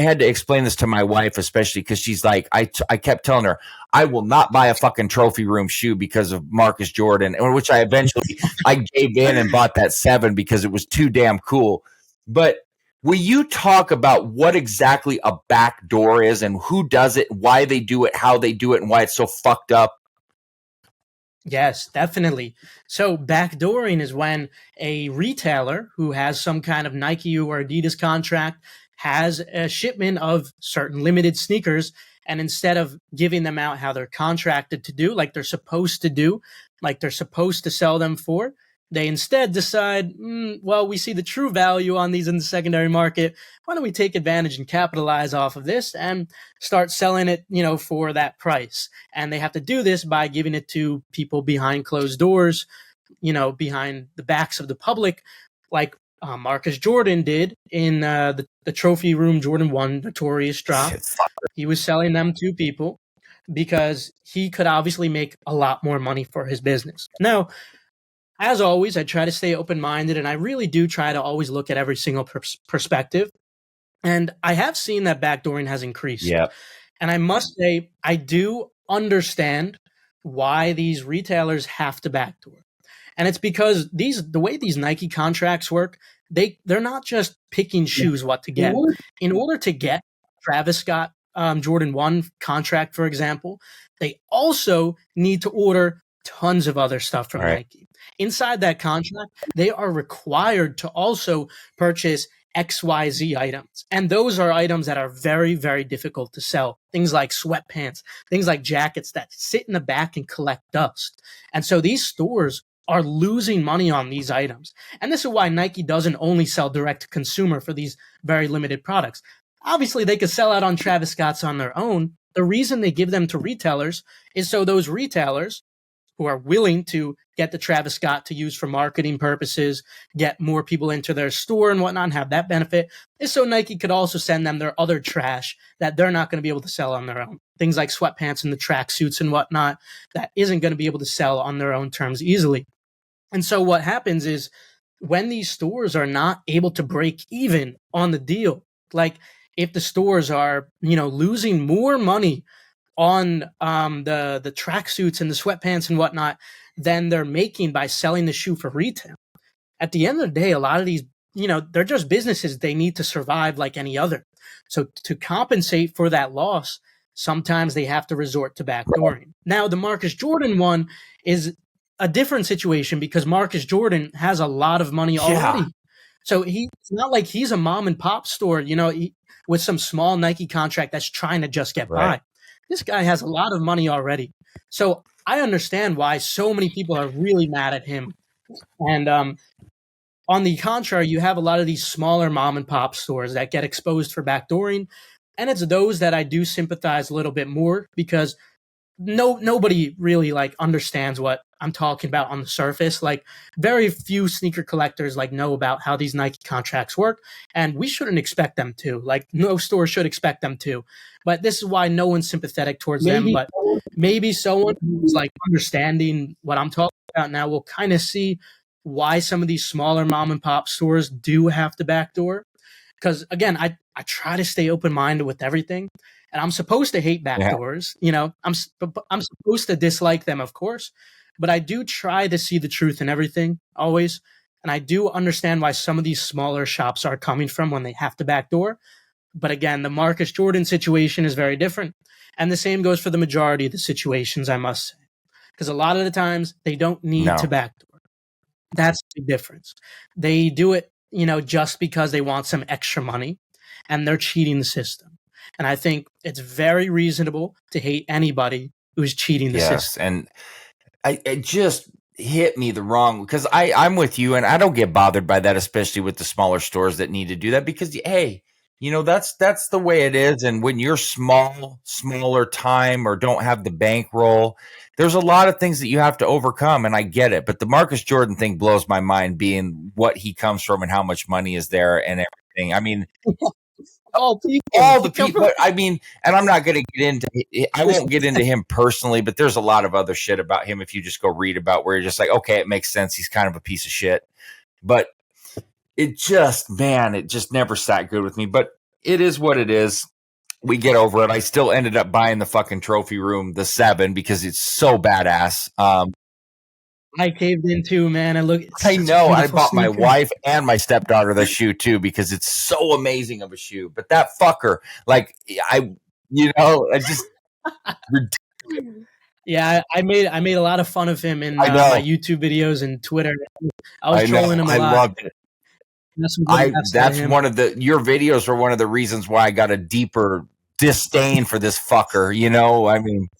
had to explain this to my wife, especially because she's like, I kept telling her, I will not buy a fucking trophy room shoe because of Marcus Jordan, which I eventually, I gave in and bought that 7 because it was too damn cool. But will you talk about what exactly a backdoor is and who does it, why they do it, how they do it, and why it's so fucked up? Yes, definitely. So backdooring is when a retailer who has some kind of Nike or Adidas contract has a shipment of certain limited sneakers, and instead of giving them out how they're contracted to do, like they're supposed to do, like they're supposed to sell them for, they instead decide, well, we see the true value on these in the secondary market. Why don't we take advantage and capitalize off of this and start selling it, for that price? And they have to do this by giving it to people behind closed doors, behind the backs of the public, like Marcus Jordan did in the trophy room Jordan 1 notorious drop. He was selling them to people because he could obviously make a lot more money for his business. Now, as always, I try to stay open-minded, and I really do try to always look at every single perspective. And I have seen that backdooring has increased. Yeah. And I must say, I do understand why these retailers have to backdoor. And it's because the way these Nike contracts work, they're not just picking shoes what to get. In order to get Travis Scott Jordan 1 contract, for example, they also need to order tons of other stuff from Nike. Inside that contract, they are required to also purchase XYZ items. And those are items that are very, very difficult to sell. Things like sweatpants, things like jackets that sit in the back and collect dust. And so these stores are losing money on these items. And this is why Nike doesn't only sell direct to consumer for these very limited products. Obviously, they could sell out on Travis Scott's on their own. The reason they give them to retailers is so those retailers who are willing to get the Travis Scott to use for marketing purposes, get more people into their store and whatnot, and have that benefit, is so Nike could also send them their other trash that they're not going to be able to sell on their own. Things like sweatpants and the tracksuits and whatnot that isn't going to be able to sell on their own terms easily. And so what happens is when these stores are not able to break even on the deal, like if the stores are, losing more money on the tracksuits and the sweatpants and whatnot than they're making by selling the shoe for retail. At the end of the day, a lot of these, they're just businesses. They need to survive like any other. So to compensate for that loss, sometimes they have to resort to backdooring. Now, the Marcus Jordan one is a different situation because Marcus Jordan has a lot of money already. So it's not like he's a mom and pop store, with some small Nike contract that's trying to just get by. This guy has a lot of money already. So I understand why so many people are really mad at him. And on the contrary, you have a lot of these smaller mom and pop stores that get exposed for backdooring. And it's those that I do sympathize a little bit more because nobody really understands what I'm talking about on the surface. Like very few sneaker collectors know about how these Nike contracts work, and we shouldn't expect them to. No store should expect them to. But this is why no one's sympathetic towards them. But maybe someone who's understanding what I'm talking about now will kind of see why some of these smaller mom and pop stores do have to backdoor. Because again, I try to stay open-minded with everything. And I'm supposed to hate backdoors, I'm supposed to dislike them, of course, but I do try to see the truth in everything always. And I do understand why some of these smaller shops are coming from when they have to backdoor. But again, the Marcus Jordan situation is very different. And the same goes for the majority of the situations, I must say, because a lot of the times they don't need to backdoor. That's the difference. They do it, just because they want some extra money and they're cheating the system. And I think it's very reasonable to hate anybody who's cheating the system. And it just hit me the wrong because I'm with you and I don't get bothered by that, especially with the smaller stores that need to do that because, hey, that's the way it is. And when you're smaller time or don't have the bankroll, there's a lot of things that you have to overcome. And I get it. But the Marcus Jordan thing blows my mind, being what he comes from and how much money is there and everything. I mean, all the people. I mean, and I'm not going to get into. I won't get into him personally, but there's a lot of other shit about him. If you just go read about where you're just like, okay, it makes sense. He's kind of a piece of shit, but it just never sat good with me. But it is what it is. We get over it. I still ended up buying the fucking trophy room, the 7, because it's so badass. I caved in too, man. I know. I bought my wife and my stepdaughter the shoe too because it's so amazing of a shoe. But that fucker, I just ridiculous. Yeah, I made a lot of fun of him in I my know. YouTube videos and Twitter. I was I know. trolling him a I lot. loved it. That's what I That's one of your videos were one of the reasons why I got a deeper disdain for this fucker. You know, I mean,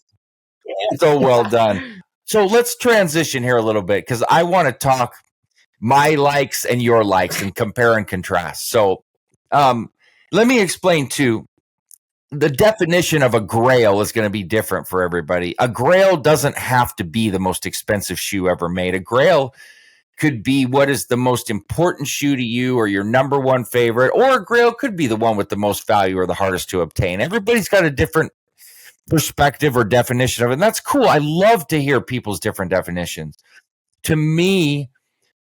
so well done. So let's transition here a little bit because I want to talk my likes and your likes and compare and contrast. So, let me explain too. The definition of a grail is going to be different for everybody. A grail doesn't have to be the most expensive shoe ever made. A grail could be what is the most important shoe to you or your number one favorite, or a grail could be the one with the most value or the hardest to obtain. Everybody's got a different perspective or definition of it. And that's cool. I love to hear people's different definitions. To me,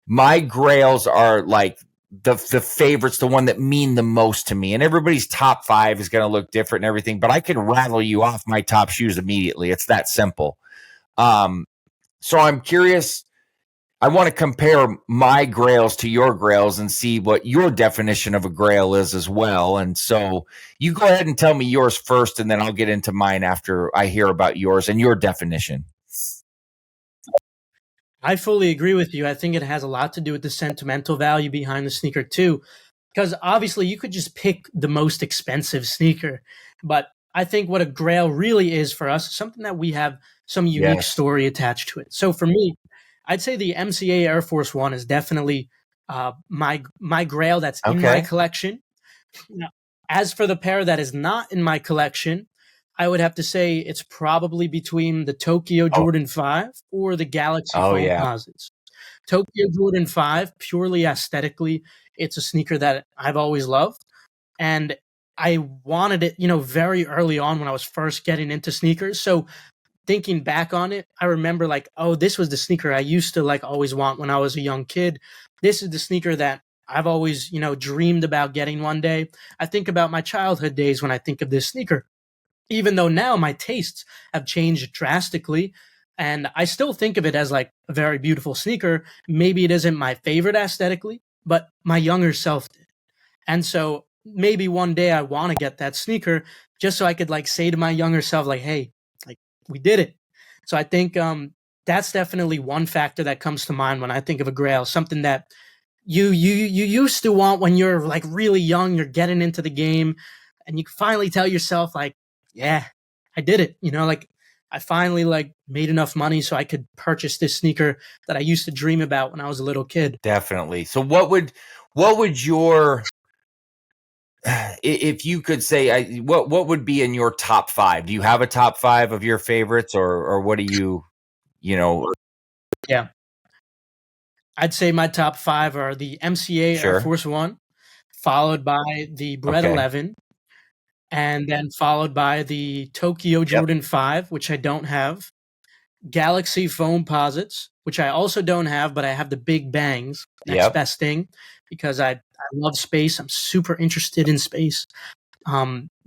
my grails are like the favorites, the one that mean the most to me. And everybody's top 5 is going to look different and everything, but I can rattle you off my top shoes immediately. It's that simple. So I'm curious. I want to compare my grails to your grails and see what your definition of a grail is as well. And so you go ahead and tell me yours first, and then I'll get into mine after I hear about yours and your definition. I fully agree with you. I think it has a lot to do with the sentimental value behind the sneaker too, because obviously you could just pick the most expensive sneaker, but I think what a grail really is for us is something that we have some unique story attached to it. So for me, I'd say the MCA Air Force One is definitely my grail that's in my collection. Now, as for the pair that is not in my collection, I would have to say it's probably between the Tokyo Jordan 5 or the Galaxy Foamposites. Tokyo Jordan 5, purely aesthetically, it's a sneaker that I've always loved. And I wanted it, very early on when I was first getting into sneakers. So thinking back on it, I remember like, oh, this was the sneaker I used to like always want when I was a young kid. This is the sneaker that I've always, dreamed about getting one day. I think about my childhood days when I think of this sneaker. Even though now my tastes have changed drastically, and I still think of it as like a very beautiful sneaker. Maybe it isn't my favorite aesthetically, but my younger self did. And so maybe one day I want to get that sneaker just so I could like say to my younger self, like, hey, like we did it. So I think that's definitely one factor that comes to mind when I think of a grail, something that you used to want when you're like really young, you're getting into the game, and you finally tell yourself like, yeah, I did it. Like I finally like made enough money so I could purchase this sneaker that I used to dream about when I was a little kid. Definitely. So what would your, if you could say, what would be in your top 5? Do you have a top 5 of your favorites, or what do you? Yeah, I'd say my top 5 are the MCA Air Force One, followed by the Bread 11, and then followed by the Tokyo Jordan 5, which I don't have, Galaxy Foamposites, which I also don't have, but I have the Big Bangs, next best thing, because I love space. I'm super interested in space.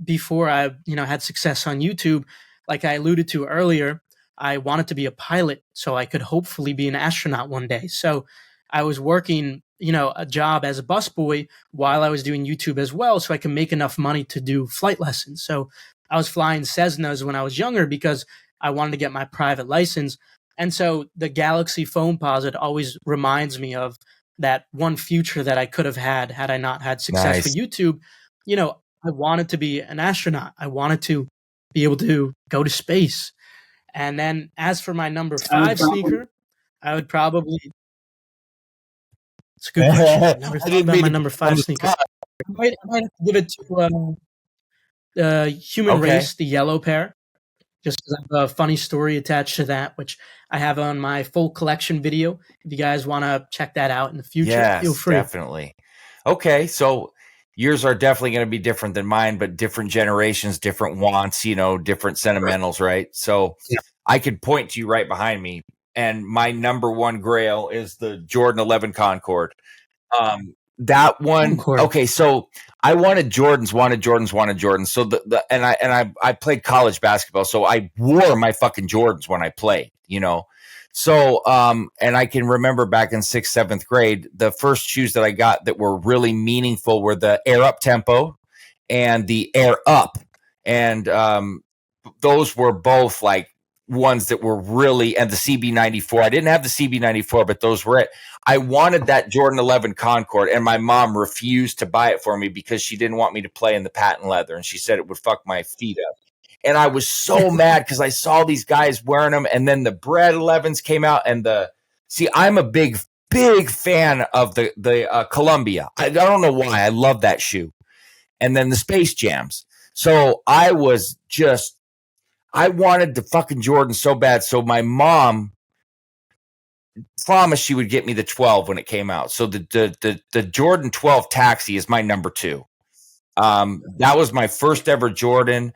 Before I, had success on YouTube, like I alluded to earlier, I wanted to be a pilot so I could hopefully be an astronaut one day. So I was working, a job as a busboy while I was doing YouTube as well, so I could make enough money to do flight lessons. So I was flying Cessnas when I was younger because I wanted to get my private license. And so the Galaxy Foamposite always reminds me of that one future that I could have had I not had success for YouTube. I wanted to be an astronaut. I wanted to be able to go to space. And then as for my number 5 sneaker, I would probably... It's a good question. I never thought about my number 5 sneaker. I might have to give it to Human Race, the yellow pair, just because I have a funny story attached to that, which I have on my full collection video. If you guys want to check that out in the future, feel free. Definitely. Okay, so yours are definitely going to be different than mine, but different generations, different wants, different sentimentals, right? So I could point to you right behind me, and my number 1 grail is the Jordan 11 Concord. That one, okay, so I wanted Jordans. So I played college basketball, so I wore my fucking Jordans when I played, So, and I can remember back in 6th, 7th grade, the first shoes that I got that were really meaningful were the Air Up Tempo and the Air Up. And those were both like ones that were really, and the CB94. I didn't have the CB94, but those were it. I wanted that Jordan 11 Concord, and my mom refused to buy it for me because she didn't want me to play in the patent leather, and she said it would fuck my feet up. And I was so mad because I saw these guys wearing them, and then the Bread 11s came out, and I'm a big fan of the Columbia. I don't know why. I love that shoe. And then the Space Jams. So I wanted the fucking Jordan so bad. So my mom promised she would get me the 12 when it came out. So the Jordan 12 Taxi is my number 2. That was my first ever Jordan.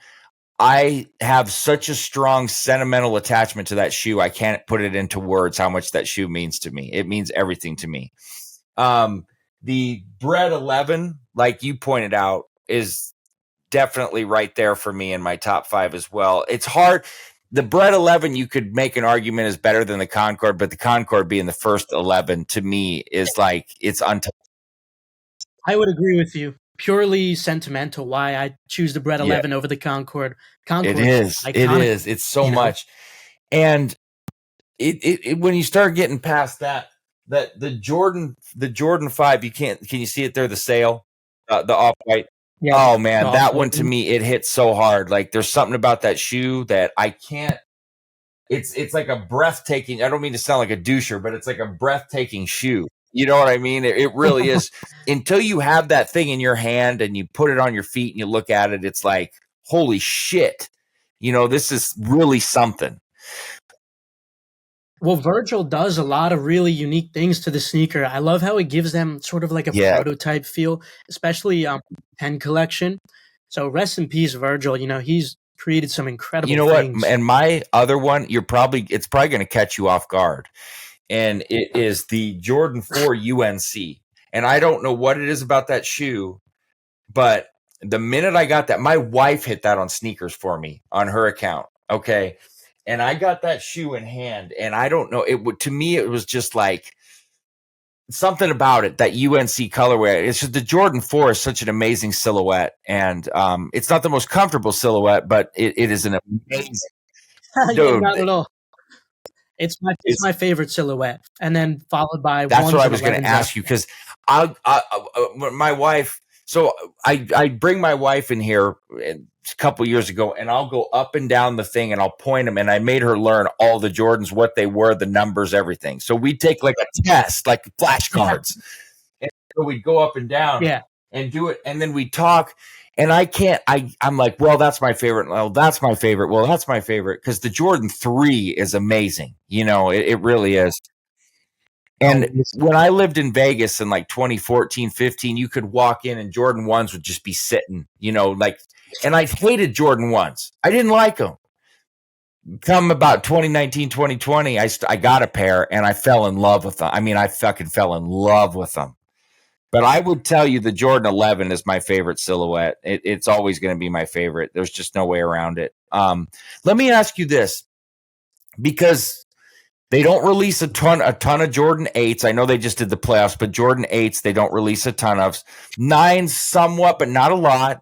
I have such a strong sentimental attachment to that shoe. I can't put it into words how much that shoe means to me. It means everything to me. The Bread 11, like you pointed out, is definitely right there for me in my top 5 as well. It's hard. The Bread 11, you could make an argument is better than the Concord, but the Concord being the first 11 to me is like, it's untouchable. I would agree with you. Purely sentimental, why I choose the Bread 11 over the Concord. It is. It's so much. And it when you start getting past that the Jordan 5, can you see it there? The sail, the off-white. Yeah, oh man, that one to me, it hits so hard. Like there's something about that shoe that I can't. It's like a breathtaking. I don't mean to sound like a doucher, but it's like a breathtaking shoe. You know what I mean? It really is. Until you have that thing in your hand and you put it on your feet and you look at it, it's like, holy shit. This is really something. Well, Virgil does a lot of really unique things to the sneaker. I love how it gives them sort of like a prototype feel, especially 10 collection. So rest in peace, Virgil. He's created some incredible things. What? And my other one, it's probably going to catch you off guard. And it is the Jordan 4 UNC. And I don't know what it is about that shoe, but the minute I got that, my wife hit that on sneakers for me on her account. Okay. And I got that shoe in hand, and I don't know, to me, it was just like something about it, that UNC colorway. It's just the Jordan 4 is such an amazing silhouette. And it's not the most comfortable silhouette, but it is an amazing. Dude, not at all. It's my favorite silhouette, and then followed by. That's what I was going to ask you, because my wife. So I bring my wife in here a couple years ago, and I'll go up and down the thing, and I'll point them. And I made her learn all the Jordans, what they were, the numbers, everything. So we take like a test, like flashcards, and so we'd go up and down, and do it, and then we talk. And I'm like, well, that's my favorite. Well, that's my favorite. Well, that's my favorite. Because the Jordan 3 is amazing. It really is. And when I lived in Vegas in like 2014, 15, you could walk in and Jordan 1s would just be sitting, and I hated Jordan 1s. I didn't like them. Come about 2019, 2020, I got a pair and I fell in love with them. I mean, I fucking fell in love with them. But I would tell you the Jordan 11 is my favorite silhouette. It's always going to be my favorite. There's just no way around it. Let me ask you this, because they don't release a ton of Jordan 8s. I know they just did the playoffs, but Jordan 8s, they don't release a ton of. 9s somewhat, but not a lot.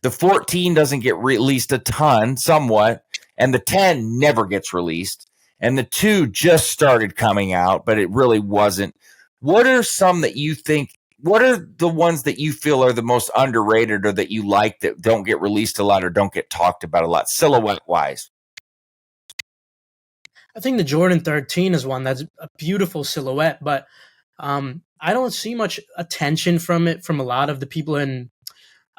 The 14 doesn't get released a ton, somewhat. And the 10 never gets released. And the 2 just started coming out, but it really wasn't. What are some that you think, what are the ones that you feel are the most underrated or that you like that don't get released a lot or don't get talked about a lot, silhouette-wise? I think the Jordan 13 is one that's a beautiful silhouette, but I don't see much attention from it from a lot of the people in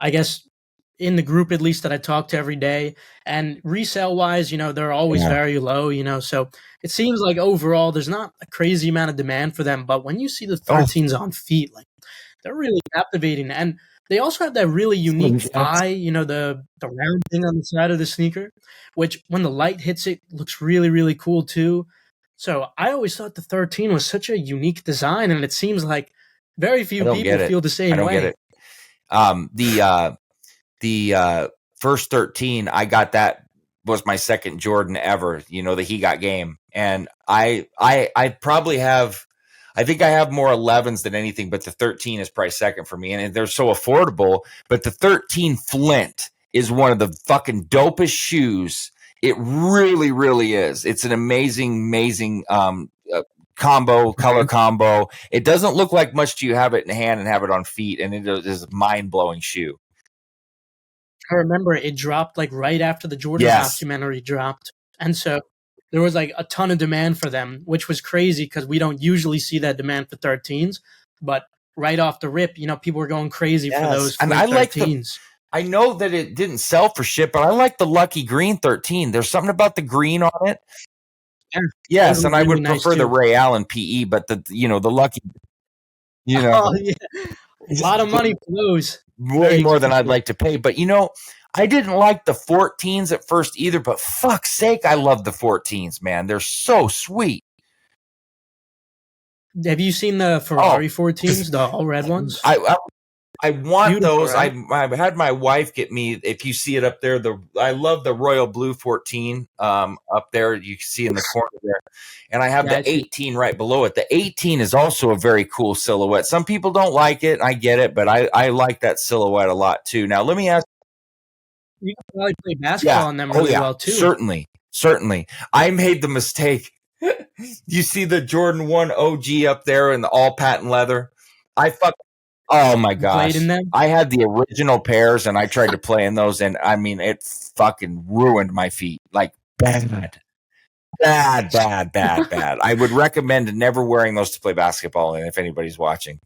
the group, at least, that I talk to every day. And resale-wise, they're always very low, so it seems like overall there's not a crazy amount of demand for them. But when you see the 13s on feet, like, they're really captivating. And they also have that really unique eye, the round thing on the side of the sneaker, which when the light hits it, looks really, really cool too. So I always thought the 13 was such a unique design, and it seems like very few people feel the same way. I don't get it. The first 13, I got, that was my second Jordan ever, the He Got Game. And I probably have, I think I have more 11s than anything, but the 13 is probably second for me. And they're so affordable. But the 13 Flint is one of the fucking dopest shoes It really, really is. It's an amazing combo, color combo. It doesn't look like much till you have it in hand and have it on feet, and it is a mind-blowing shoe. I remember it dropped like right after the Jordan documentary dropped. And so there was like a ton of demand for them, which was crazy because we don't usually see that demand for 13s. But right off the rip, people were going crazy for those. And I like 13s. I know that it didn't sell for shit, but I like the Lucky Green 13. There's something about the green on it. Yes, and I would prefer the Ray Allen PE, but the Lucky, Oh, yeah. A lot of money for those. Way more than I'd like to pay. But, I didn't like the 14s at first either, but fuck's sake, I love the 14s, man. They're so sweet. Have you seen the Ferrari 14s, the all red ones? I want those. Right? I had my wife get me, if you see it up there, I love the royal blue 14 up there. You can see in the corner there. And I have the 18 right below it. The 18 is also a very cool silhouette. Some people don't like it. I get it, but I like that silhouette a lot too. Now, let me ask. You can probably play basketball on them really well too. Certainly. I made the mistake. You see the Jordan 1 OG up there in the all patent leather? Oh my gosh. I had the original pairs and I tried to play in those, and I mean, it fucking ruined my feet. Like bad. I would recommend never wearing those to play basketball in if anybody's watching.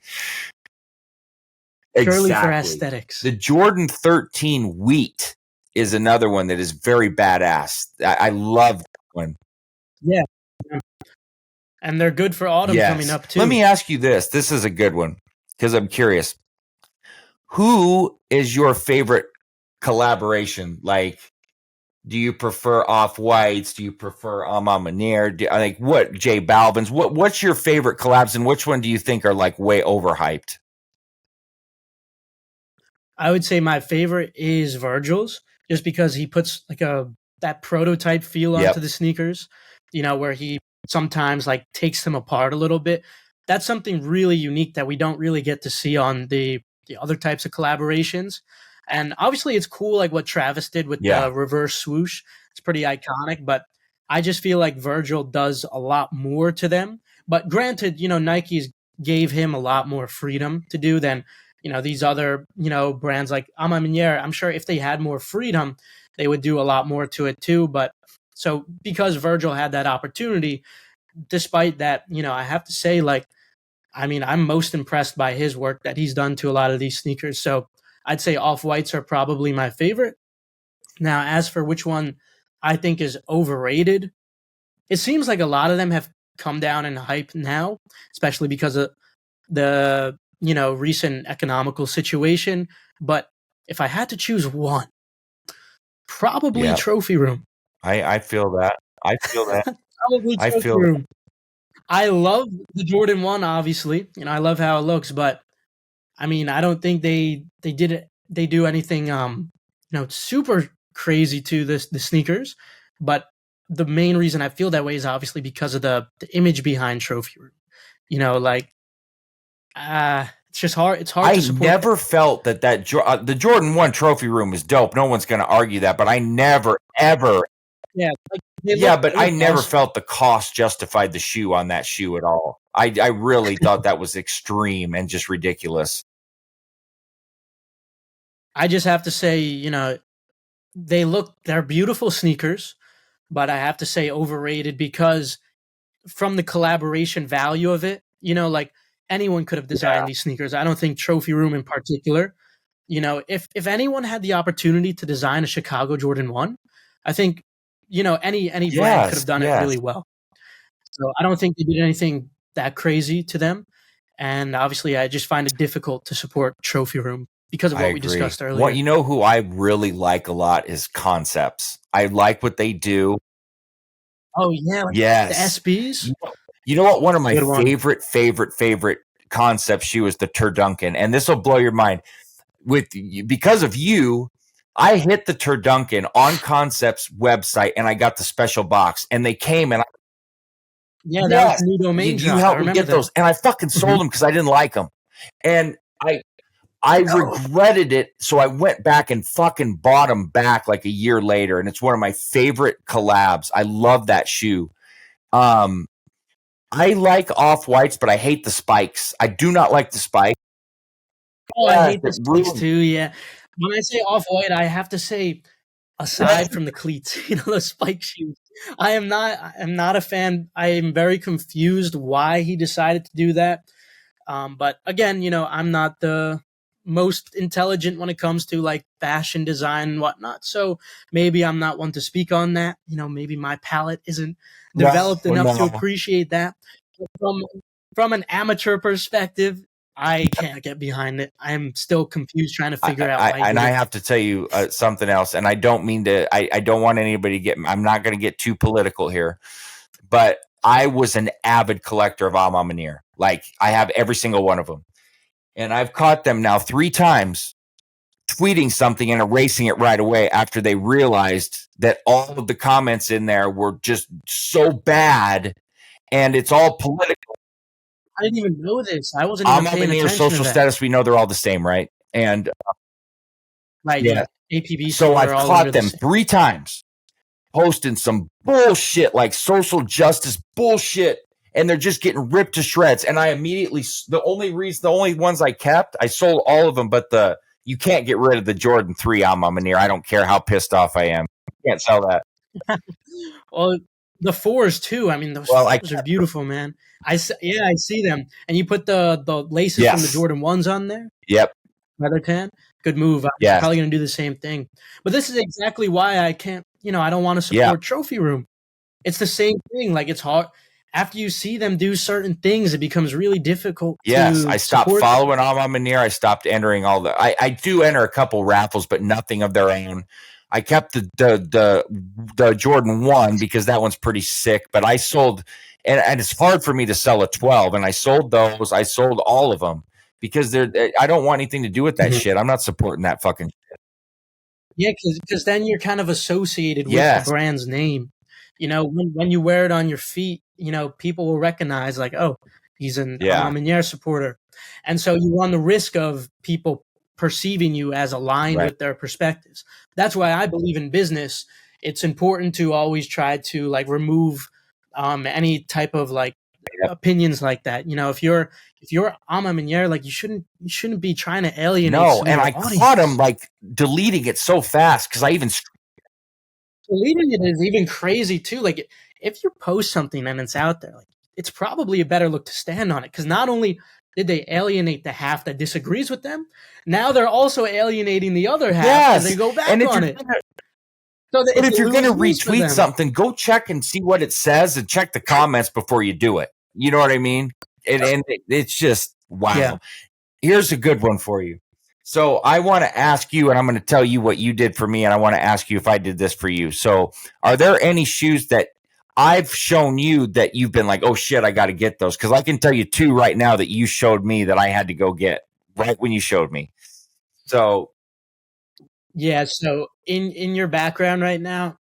Purely for aesthetics. The Jordan 13 Wheat is another one that is very badass. I love that one. Yeah. And they're good for autumn coming up too. Let me ask you this. This is a good one because I'm curious. Who is your favorite collaboration? Like, do you prefer Off-Whites? Do you prefer Manir? What J Balvin's? What's your favorite collabs, and which one do you think are like way overhyped? I would say my favorite is Virgil's, just because he puts like that prototype feel onto the sneakers, where he sometimes like takes them apart a little bit. That's something really unique that we don't really get to see on the other types of collaborations. And obviously it's cool, like what Travis did with the reverse swoosh. It's pretty iconic, but I just feel like Virgil does a lot more to them. But granted, Nike's gave him a lot more freedom to do than, these other, brands like Manir. I'm sure if they had more freedom, they would do a lot more to it too. But so because Virgil had that opportunity, despite that, I have to say, I'm most impressed by his work that he's done to a lot of these sneakers. So I'd say Off-Whites are probably my favorite. Now, as for which one I think is overrated, it seems like a lot of them have come down in hype now, especially because of the, recent economical situation. But if I had to choose one, probably Trophy Room. I feel that. Probably Trophy Room. I love the Jordan 1, obviously. I love how it looks, but I don't think they do anything super crazy to the sneakers. But the main reason I feel that way is obviously because of the image behind Trophy Room. It's just hard. It's hard to support. I never felt that the Jordan 1 Trophy Room is dope. No one's going to argue that, but I never ever. But I never felt the cost justified the shoe on that shoe at all. I really thought that was extreme and just ridiculous. I just have to say, they're beautiful sneakers, but I have to say overrated because from the collaboration value of it, anyone could have designed these sneakers. I don't think Trophy Room in particular, if anyone had the opportunity to design a Chicago Jordan 1, I think, any brand could have done it really well. So I don't think they did anything that crazy to them. And obviously I just find it difficult to support Trophy Room because of what we discussed earlier. Well, who I really like a lot is Concepts. I like what they do. Oh yeah. The SBs. You know what? One of my favorite Concept shoe is the Turduncan. And this will blow your mind. Because of you, I hit the Turduncan on Concept's website and I got the special box, and they came and that was a new domain. You helped me get those, and I fucking sold them because I didn't like them. And I regretted it, so I went back and fucking bought them back like a year later, and it's one of my favorite collabs. I love that shoe. I like off-whites, but I hate the spikes. I do not like the spikes. Oh, I hate the spikes too, yeah. When I say off-white, I have to say, aside from the cleats, the spike shoes, I'm not a fan. I am very confused why he decided to do that. But again, I'm not the most intelligent when it comes to like fashion design and whatnot. So maybe I'm not one to speak on that. Maybe my palate isn't developed enough to appreciate that. But from an amateur perspective, I can't get behind it. I'm still confused trying to figure out why. And I have to tell you something else, and I don't mean to, I don't want anybody to get, I'm not going to get too political here, but I was an avid collector of Alma Manier. Like, I have every single one of them. And I've caught them now 3 times tweeting something and erasing it right away after they realized that all of the comments in there were just so bad, and it's all political. I didn't even know this. I wasn't even paying attention social to that. status, we know they're all the same, right? And right, yeah. APB. So I've caught them 3 times posting some bullshit, like social justice bullshit, and they're just getting ripped to shreds. And I immediately, the only ones I kept, I sold all of them, but you can't get rid of the Jordan 3 Alma Manier. I don't care how pissed off I am. You can't sell that. Well, the 4s too. I mean, those 4s are beautiful, man. I see them. And you put the laces from the Jordan 1s on there? Yep. Leather tan? Good move. I'm probably going to do the same thing. But this is exactly why I can't, I don't want to support Trophy Room. It's the same thing. Like, it's hard. After you see them do certain things, it becomes really difficult. I stopped following Alma Manier. I stopped entering all the. I do enter a couple raffles, but nothing of their own. I kept the Jordan 1 because that one's pretty sick. But I sold, and it's hard for me to sell a 12, and I sold those. I sold all of them because I don't want anything to do with that shit. I'm not supporting that fucking shit. Yeah, because then you're kind of associated with the brand's name. When you wear it on your feet, people will recognize like, oh, he's an Alma Manier supporter. And so you run the risk of people perceiving you as aligned with their perspectives. That's why I believe in business. It's important to always try to like remove any type of like opinions like that. If you're Alma Manier, like you shouldn't be trying to alienate. No, and I caught him like deleting it so fast because I even deleting it is even crazy too. Like if you post something and it's out there, like it's probably a better look to stand on it. Because not only did they alienate the half that disagrees with them, now they're also alienating the other half and they go back on it. But if you're going to retweet something, go check and see what it says and check the comments before you do it. You know what I mean? And it's just, wow. Yeah. Here's a good one for you. So I want to ask you, and I'm going to tell you what you did for me, and I want to ask you if I did this for you. So are there any shoes that I've shown you that you've been like, oh shit, I got to get those? Because I can tell you 2 right now that you showed me that I had to go get right when you showed me. So yeah, so in your background right now,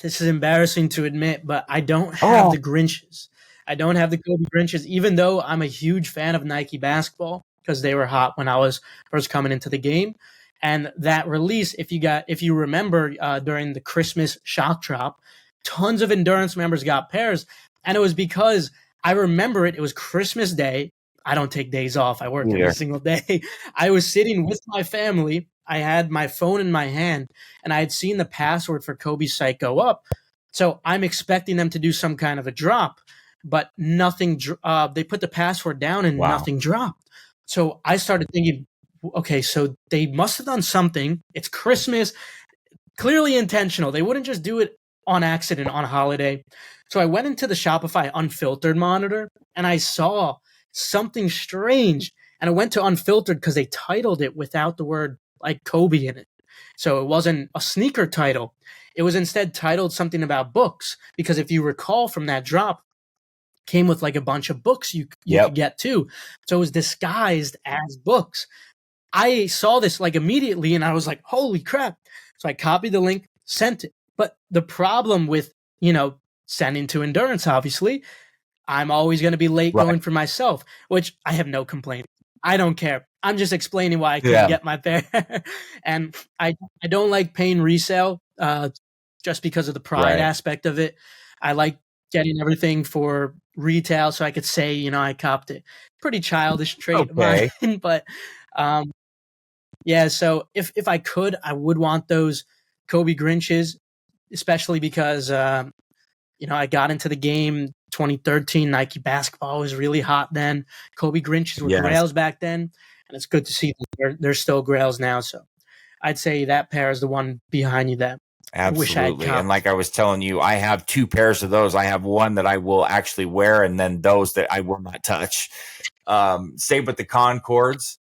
this is embarrassing to admit, but I don't have the Grinches. I don't have the Kobe Grinches, even though I'm a huge fan of Nike basketball because they were hot when I was first coming into the game. And that release, if you remember during the Christmas shock drop, tons of Endurance members got pairs. And it was because I remember it was Christmas Day. I don't take days off. I work every single day. I was sitting with my family. I had my phone in my hand, and I had seen the password for Kobe's site go up. So I'm expecting them to do some kind of a drop, but nothing. They put the password down and nothing dropped. So I started thinking, okay, so they must have done something. It's Christmas, clearly intentional. They wouldn't just do it on accident on a holiday. So I went into the Shopify unfiltered monitor, and I saw something strange. And I went to unfiltered because they titled it without the word like Kobe in it. So it wasn't a sneaker title. It was instead titled something about books. Because if you recall from that drop, came with like a bunch of books you could get too. So it was disguised as books. I saw this like immediately and I was like, holy crap. So I copied the link, sent it. But the problem with, sending to Endurance, obviously, I'm always going to be late going for myself, which I have no complaint. I don't care. I'm just explaining why I couldn't get my pair. And I don't like paying resale just because of the pride aspect of it. I like getting everything for retail so I could say, you know, I copped it. Pretty childish trait of mine, but yeah, so if I could, I would want those Kobe Grinches, especially because you know, I got into the game 2013. Nike basketball was really hot then. Kobe Grinches were grails back then, and it's good to see they're still grails now. So I'd say that pair is the one behind you that I wish I had Absolutely. copped. And like I was telling you, I have 2 pairs of those. I have one that I will actually wear, and then those that I will not touch. Same with the Concords.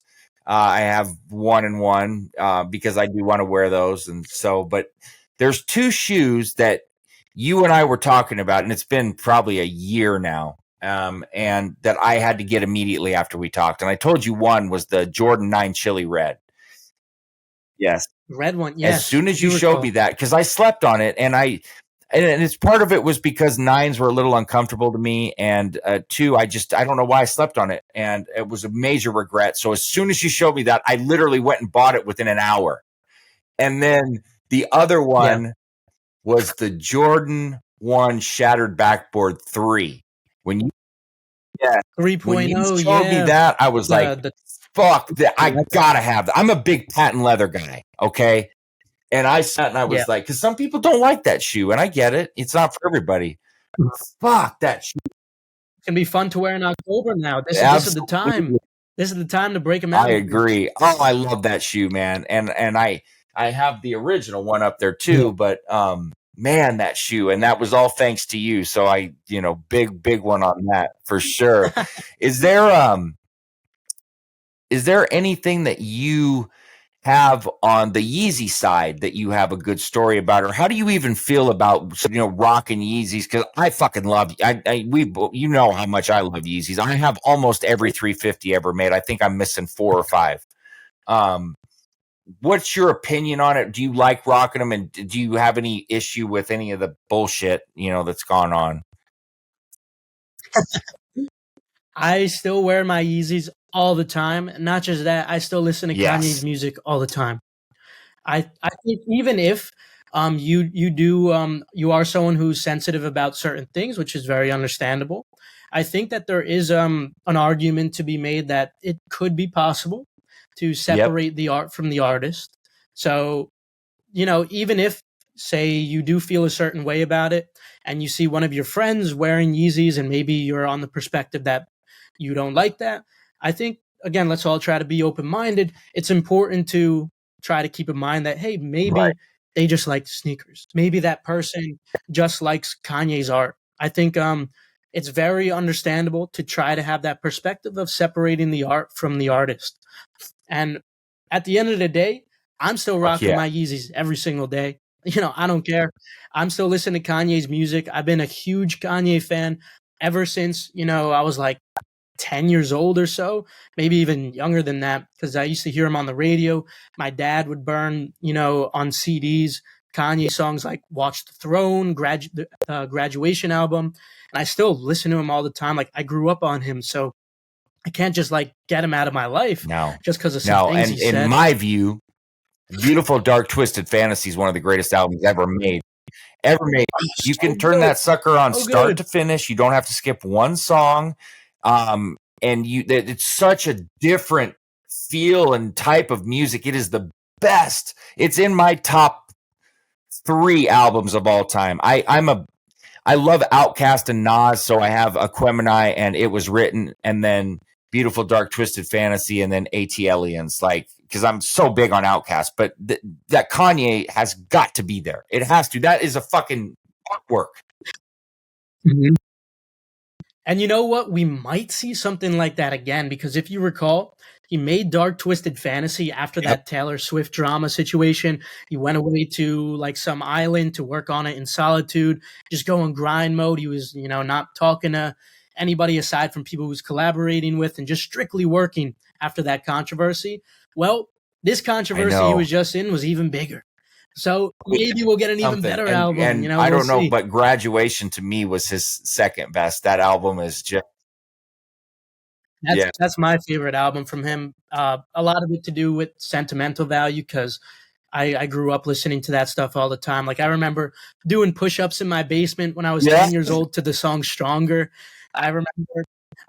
I have 1 and 1 because I do want to wear those. And so, but there's 2 shoes that you and I were talking about, and it's been probably a year now, and that I had to get immediately after we talked. And I told you one was the Jordan 9 Chili Red. Yes. Red one, yes. As soon as you showed me that, because I slept on it, and it's part of it was because 9s were a little uncomfortable to me, and 2, I don't know why I slept on it, and it was a major regret. So as soon as you showed me that, I literally went and bought it within an hour. And then the other one was the Jordan 1 Shattered Backboard 3. When you 3.0, when you showed me that, I was fuck that, I gotta have that. I'm a big patent leather guy, okay? And I sat and I was like, because some people don't like that shoe, and I get it. It's not for everybody. Fuck that shoe. It can be fun to wear in October now. This is the time. This is the time to break them out. I agree. Oh, I love that shoe, man. And I have the original one up there too, but man, that shoe, and that was all thanks to you. So I, you know, big one on that for sure. Is there anything that you have on the Yeezy side that you have a good story about, or how do you even feel about, you know, rocking Yeezys? Because I fucking love you know how much I love Yeezys. I have almost every 350 ever made. I think I'm missing 4 or 5. What's your opinion on it? Do you like rocking them, and do you have any issue with any of the bullshit, you know, that's gone on? I still wear my Yeezys all the time. Not just that, I still listen to Kanye's music all the time. I think even if you are someone who's sensitive about certain things, which is very understandable, I think that there is an argument to be made that it could be possible to separate the art from the artist. So, you know, even if, say, you do feel a certain way about it and you see one of your friends wearing Yeezys and maybe you're on the perspective that you don't like that, I think, again, let's all try to be open-minded. It's important to try to keep in mind that, hey, maybe they just like sneakers. Maybe that person just likes Kanye's art. I think it's very understandable to try to have that perspective of separating the art from the artist. And at the end of the day, I'm still rocking my Yeezys every single day. You know, I don't care. I'm still listening to Kanye's music. I've been a huge Kanye fan ever since, you know, I was like 10 years old or so, maybe even younger than that, because I used to hear him on the radio. My dad would burn, you know, on CDs, Kanye songs like Watch the Throne, Graduation album. And I still listen to him all the time. Like, I grew up on him. So I can't just like get him out of my life just because of some things he said. In my view, Beautiful Dark Twisted Fantasy is one of the greatest albums ever made. You can turn that sucker on start to finish. You don't have to skip one song. And it's such a different feel and type of music. It is the best. It's in my top 3 albums of all time. I love Outkast and Nas, so I have Aquemini and It Was Written, and then Beautiful Dark Twisted Fantasy, and then ATLiens, like, because I'm so big on Outkast, but that Kanye has got to be there. It has to. That is a fucking artwork. Mm-hmm. And you know what? We might see something like that again, because if you recall, he made Dark Twisted Fantasy after that Taylor Swift drama situation. He went away to like some island to work on it in solitude, just go in grind mode. He was, you know, not talking to anybody aside from people he was collaborating with, and just strictly working after that controversy. Well, this controversy he was just in was even bigger. So maybe we'll get an even better album. And you know, I don't know, but Graduation to me was his second best. That album is just That's my favorite album from him. A lot of it to do with sentimental value because I grew up listening to that stuff all the time. Like I remember doing push-ups in my basement when I was 10 years old to the song Stronger. I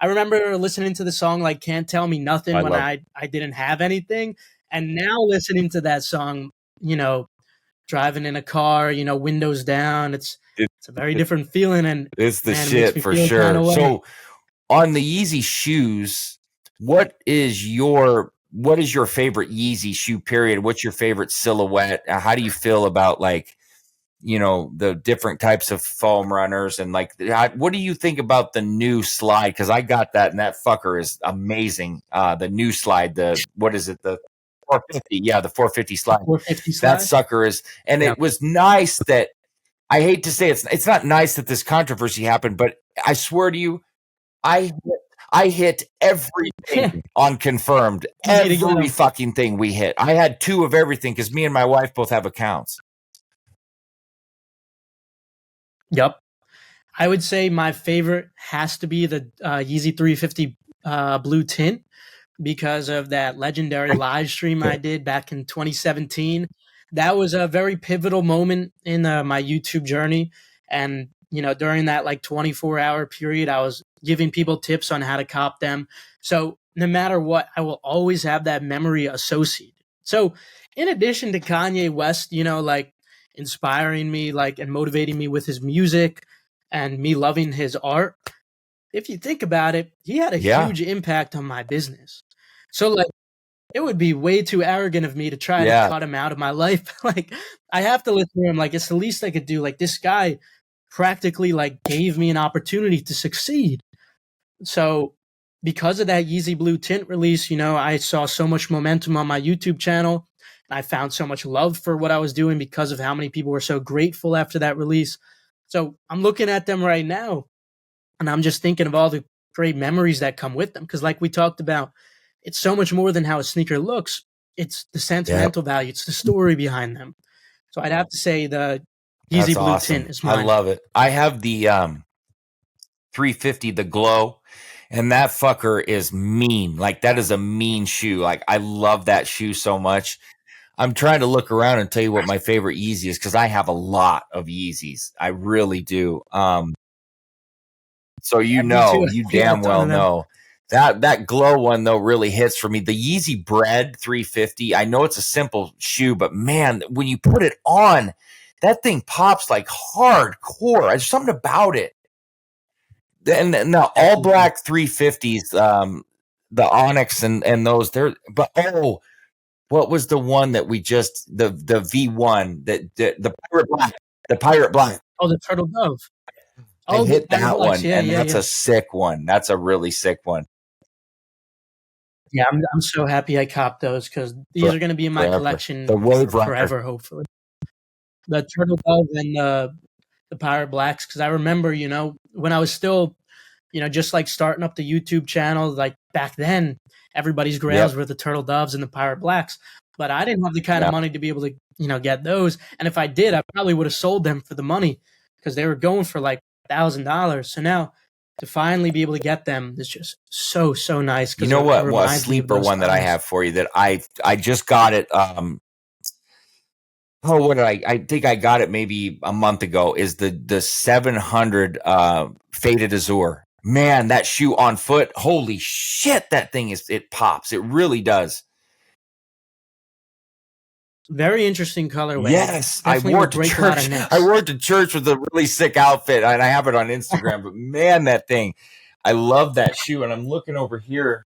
remember listening to the song like Can't Tell Me Nothing when I didn't have anything. And now listening to that song, driving in a car, windows down, it's a very different feeling, and it's the shit for sure. So on the Yeezy shoes, what is your favorite Yeezy shoe period? What's your favorite silhouette? How do you feel about the different types of foam runners, and what do you think about the new slide? Because I got that, and that fucker is amazing. The new slide, what is it? The 450, the 450 slide. 450 slide. That sucker is, and it was nice that, I hate to say it's not nice that this controversy happened, but I swear to you, I hit everything on Confirmed. Every fucking thing we hit. I had 2 of everything because me and my wife both have accounts. Yep. I would say my favorite has to be the Yeezy 350 blue tint because of that legendary live stream I did back in 2017. That was a very pivotal moment in my YouTube journey. And, during that 24-hour period, I was giving people tips on how to cop them. So no matter what, I will always have that memory associated. So in addition to Kanye West, inspiring me, and motivating me with his music and me loving his art, if you think about it, he had a huge impact on my business. So it would be way too arrogant of me to try to cut him out of my life. I have to listen to him. It's the least I could do. This guy practically gave me an opportunity to succeed. So because of that Yeezy blue tint release, I saw so much momentum on my YouTube channel. I found so much love for what I was doing because of how many people were so grateful after that release. So I'm looking at them right now, and I'm just thinking of all the great memories that come with them. Because like we talked about, it's so much more than how a sneaker looks. It's the sentimental value. It's the story behind them. So I'd have to say the Yeezy blue tint is mine. I love it. I have the 350, the glow. And that fucker is mean. That is a mean shoe. I love that shoe so much. I'm trying to look around and tell you what my favorite Yeezy is because I have a lot of Yeezys. I really do. So you damn well know. That glow one, though, really hits for me. The Yeezy Bread 350, I know it's a simple shoe, but man, when you put it on, that thing pops like hardcore. There's something about it. And the all black 350s, the Onyx and those there. But what was the one that we just the V1 the Pirate Black? The Pirate Black. Oh, the Turtle Dove. I hit that one, and that's a sick one. That's a really sick one. Yeah, I'm so happy I copped those because these are going to be in my collection forever, hopefully. The Turtle Dove and the Pirate Blacks, because I remember, when I was still, just starting up the YouTube channel, back then, everybody's grails were the Turtle Doves and the Pirate Blacks. But I didn't have the kind of money to be able to, get those. And if I did, I probably would have sold them for the money because they were going for $1,000. So now to finally be able to get them is just so nice. You know what? Well, a sleeper one that I have for you that I just got it. What did I think I got it maybe a month ago is the 700 Faded Azure. Man, that shoe on foot. Holy shit. That thing it pops. It really does. Very interesting colorway. Yes, I wore it to church. I wore it to church with a really sick outfit, and I have it on Instagram. But man, that thing, I love that shoe. And I'm looking over here.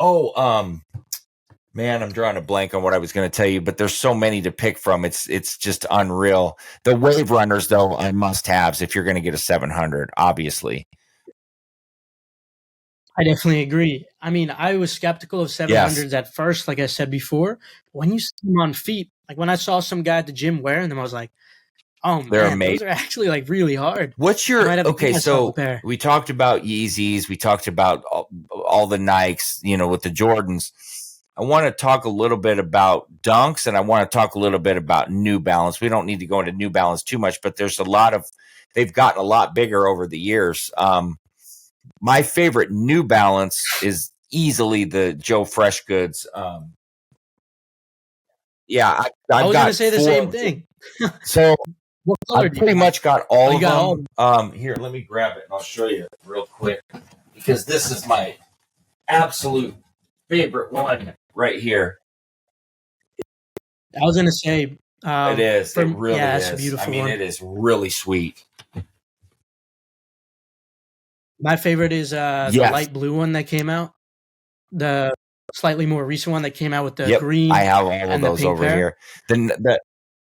Oh, man, I'm drawing a blank on what I was going to tell you. But there's so many to pick from. It's just unreal. The Wave Runners, though, are must-haves if you're going to get a 700. Obviously. I definitely agree. I mean, I was skeptical of 700s at first, like I said before. When you see them on feet, when I saw some guy at the gym wearing them, I was like, oh, man, those are actually really hard. What's your, okay, so we talked about Yeezys. We talked about all the Nikes, with the Jordans. I want to talk a little bit about Dunks, and I want to talk a little bit about New Balance. We don't need to go into New Balance too much, but there's they've gotten a lot bigger over the years. my favorite New Balance is easily the Joe Fresh Goods. Yeah, I I've was gonna got say the 4 same of them. thing. So What color I've do you pretty got? much got Oh, all you of got all of them. Here, let me grab it and I'll show you real quick because this is my absolute favorite one right here. I was gonna say, It is. It really yeah, that's a is. I beautiful mean, one. it is really sweet. My favorite is the Yes. light blue one that came out. The slightly more recent one that came out with the Yep. green. I have all of and the those pink over pair. here.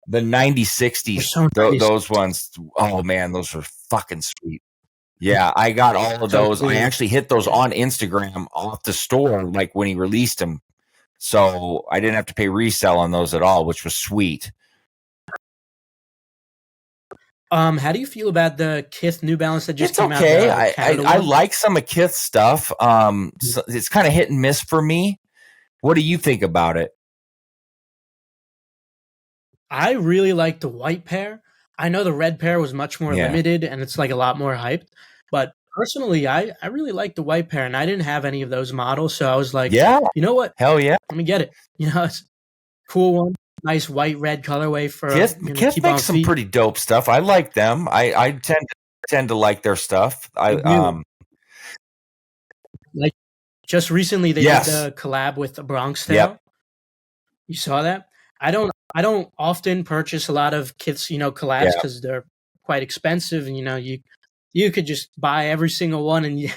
The 9060s, so nice. those ones. Oh man, those are fucking sweet. Yeah, I got all of So those. cool. I actually hit those on Instagram off the store, like when he released them. So I didn't have to pay resale on those at all, which was sweet. How do you feel about the Kith New Balance that just It's came okay. out? The Canada I one? like some of Kith's stuff. So it's kind of hit and miss for me. What do you think about it? I really like the white pair. I know the red pair was much more Yeah. limited and it's like a lot more hyped. But personally, I really like the white pair, and I didn't have any of those models, so I was like, Yeah. you know what? Hell yeah. Let me get it. You know, it's a cool one. Nice white red colorway for Kith keep on makes some feet. pretty dope stuff. I like them. I tend to like their stuff. Like just recently they Yes. did the collab with the Bronx Tale. Yep. You saw that? I don't often purchase a lot of Kith's, collabs because they're quite expensive, and you could just buy every single one and you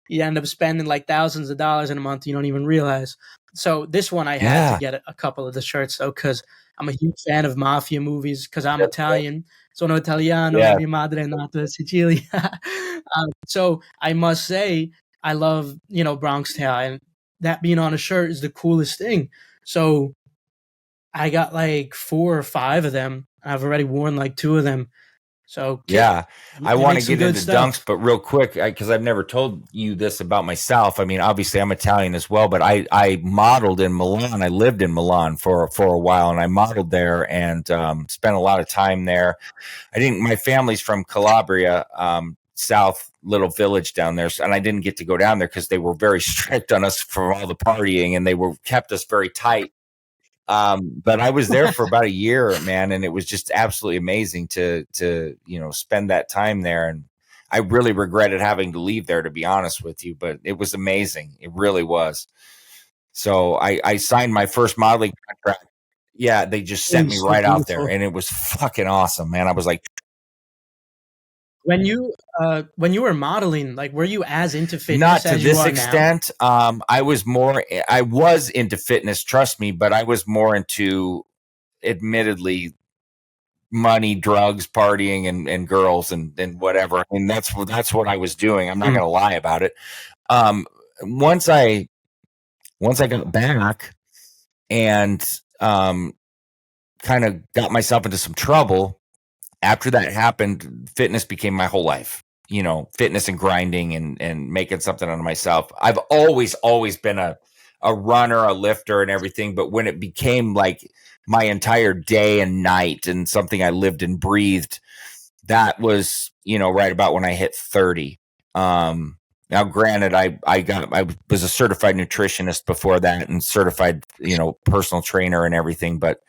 end up spending like thousands of dollars in a month you don't even realize. So this one I had to get a couple of the shirts though, because I'm a huge fan of mafia movies, because I'm Italian. Sono italiano, Yeah. mia madre è nata in Sicilia. So I must say I love, Bronx Tale, and that being on a shirt is the coolest thing. So I got like 4 or 5 of them. I've already worn like 2 of them. So yeah, I want to get into stuff. dunks, but real quick, because I've never told you this about myself. I mean, obviously I'm Italian as well, but I modeled in Milan. I lived in Milan for a while, and I modeled there and spent a lot of time there. My family's from Calabria, south little village down there, and I didn't get to go down there because they were very strict on us for all the partying, and they kept us very tight. But I was there for about a year, man, and it was just absolutely amazing to spend that time there. And I really regretted having to leave there, to be honest with you, but it was amazing. It really was. So I signed my first modeling contract. Yeah, they just sent me right out there, and it was fucking awesome, man. I was like, when you were modeling, like, were you as into fitness not to as this you are extent. now? I was into fitness, trust me, but I was more into, admittedly, money, drugs, partying, and girls and whatever. I mean, that's what I was doing. I'm not going to lie about it. Once I got back and kind of got myself into some trouble, after that happened, fitness became my whole life. Fitness and grinding and making something out of myself. I've always been a runner, a lifter, and everything. But when it became like my entire day and night and something I lived and breathed, that was, right about when I hit 30. Now, granted, I was a certified nutritionist before that and certified, personal trainer and everything. But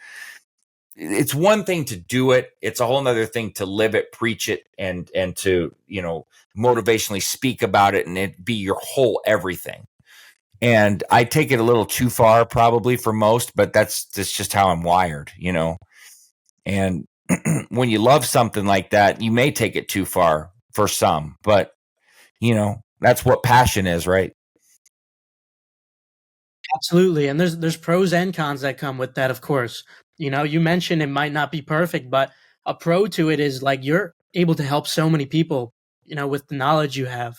it's one thing to do it. It's a whole nother thing to live it, preach it, and to, motivationally speak about it and it be your whole everything. And I take it a little too far probably for most, but that's just how I'm wired, And when you love something like that, you may take it too far for some, but that's what passion is, right? Absolutely. And there's pros and cons that come with that, of course. You mentioned it might not be perfect, but a pro to it is like you're able to help so many people, with the knowledge you have.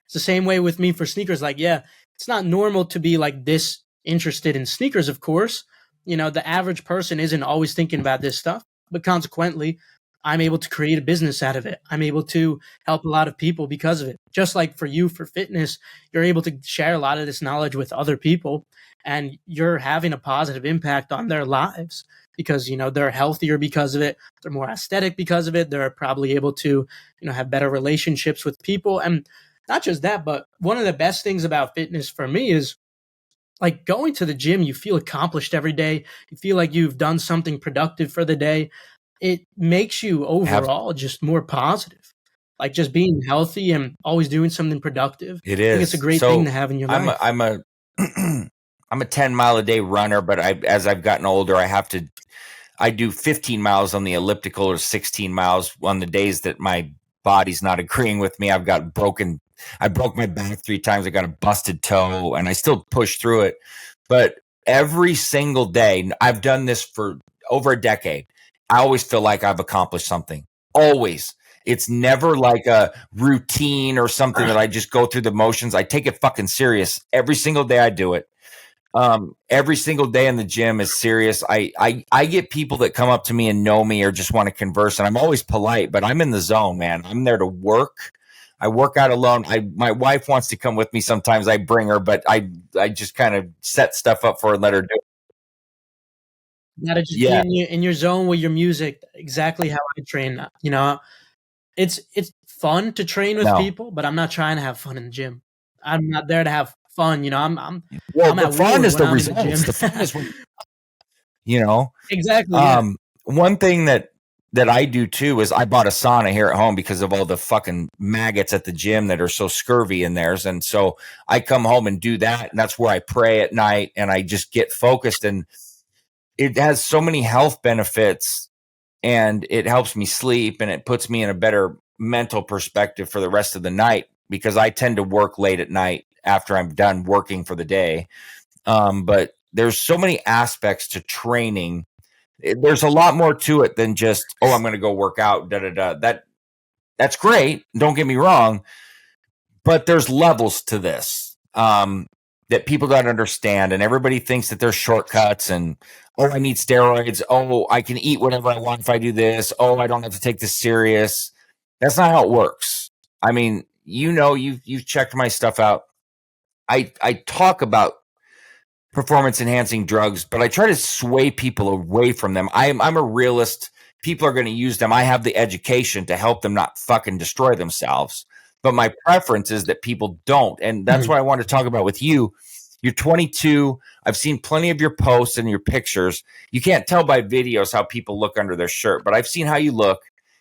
It's the same way with me for sneakers. Like, yeah, it's not normal to be like this interested in sneakers, of course. The average person isn't always thinking about this stuff, but consequently, I'm able to create a business out of it. I'm able to help a lot of people because of it. Just like for you, for fitness, you're able to share a lot of this knowledge with other people, and you're having a positive impact on their lives because, they're healthier because of it. They're more aesthetic because of it. They're probably able to, have better relationships with people. And not just that, but one of the best things about fitness for me is like going to the gym. You feel accomplished every day. You feel like you've done something productive for the day. It makes you overall just more positive. Like just being healthy and always doing something productive. It I think it's a is. great So thing to have in your life. I'm a I'm a 10-mile a day runner, but as I've gotten older, I do 15 miles on the elliptical or 16 miles on the days that my body's not agreeing with me. I broke my back 3 times. I got a busted toe and I still push through it. But every single day, I've done this for over a decade. I always feel like I've accomplished something. Always. It's never like a routine or something that I just go through the motions. I take it fucking serious. Every single day I do it. Every single day in the gym is serious. I get people that come up to me and know me or just want to converse, and I'm always polite, but I'm in the zone, man. I'm there to work. I work out alone. My wife wants to come with me sometimes. I bring her, but I just kind of set stuff up for her and let her do it. You gotta just be in your zone with your music. Exactly how I train. You know, it's fun to train with people, but I'm not trying to have fun in the gym. I'm not there to have fun. You know, I'm the fun is the results. The fun is when, you know, exactly. Yeah. One thing that I do too is I bought a sauna here at home because of all the fucking maggots at the gym that are so scurvy in theirs. And so I come home and do that. And that's where I pray at night and I just get focused, and it has so many health benefits, and it helps me sleep, and it puts me in a better mental perspective for the rest of the night, because I tend to work late at night after I'm done working for the day. But there's so many aspects to training. There's a lot more to it than just, oh, I'm going to go work out. That's great. Don't get me wrong, but there's levels to this that people don't understand, and everybody thinks that there's shortcuts and, oh, I need steroids. Oh, I can eat whatever I want if I do this. Oh, I don't have to take this serious. That's not how it works. I mean, you've checked my stuff out. I talk about performance enhancing drugs, but I try to sway people away from them. I'm a realist. People are going to use them. I have the education to help them not fucking destroy themselves. But my preference is that people don't. And that's what I want to talk about with you. You're 22. I've seen plenty of your posts and your pictures. You can't tell by videos how people look under their shirt, but I've seen how you look,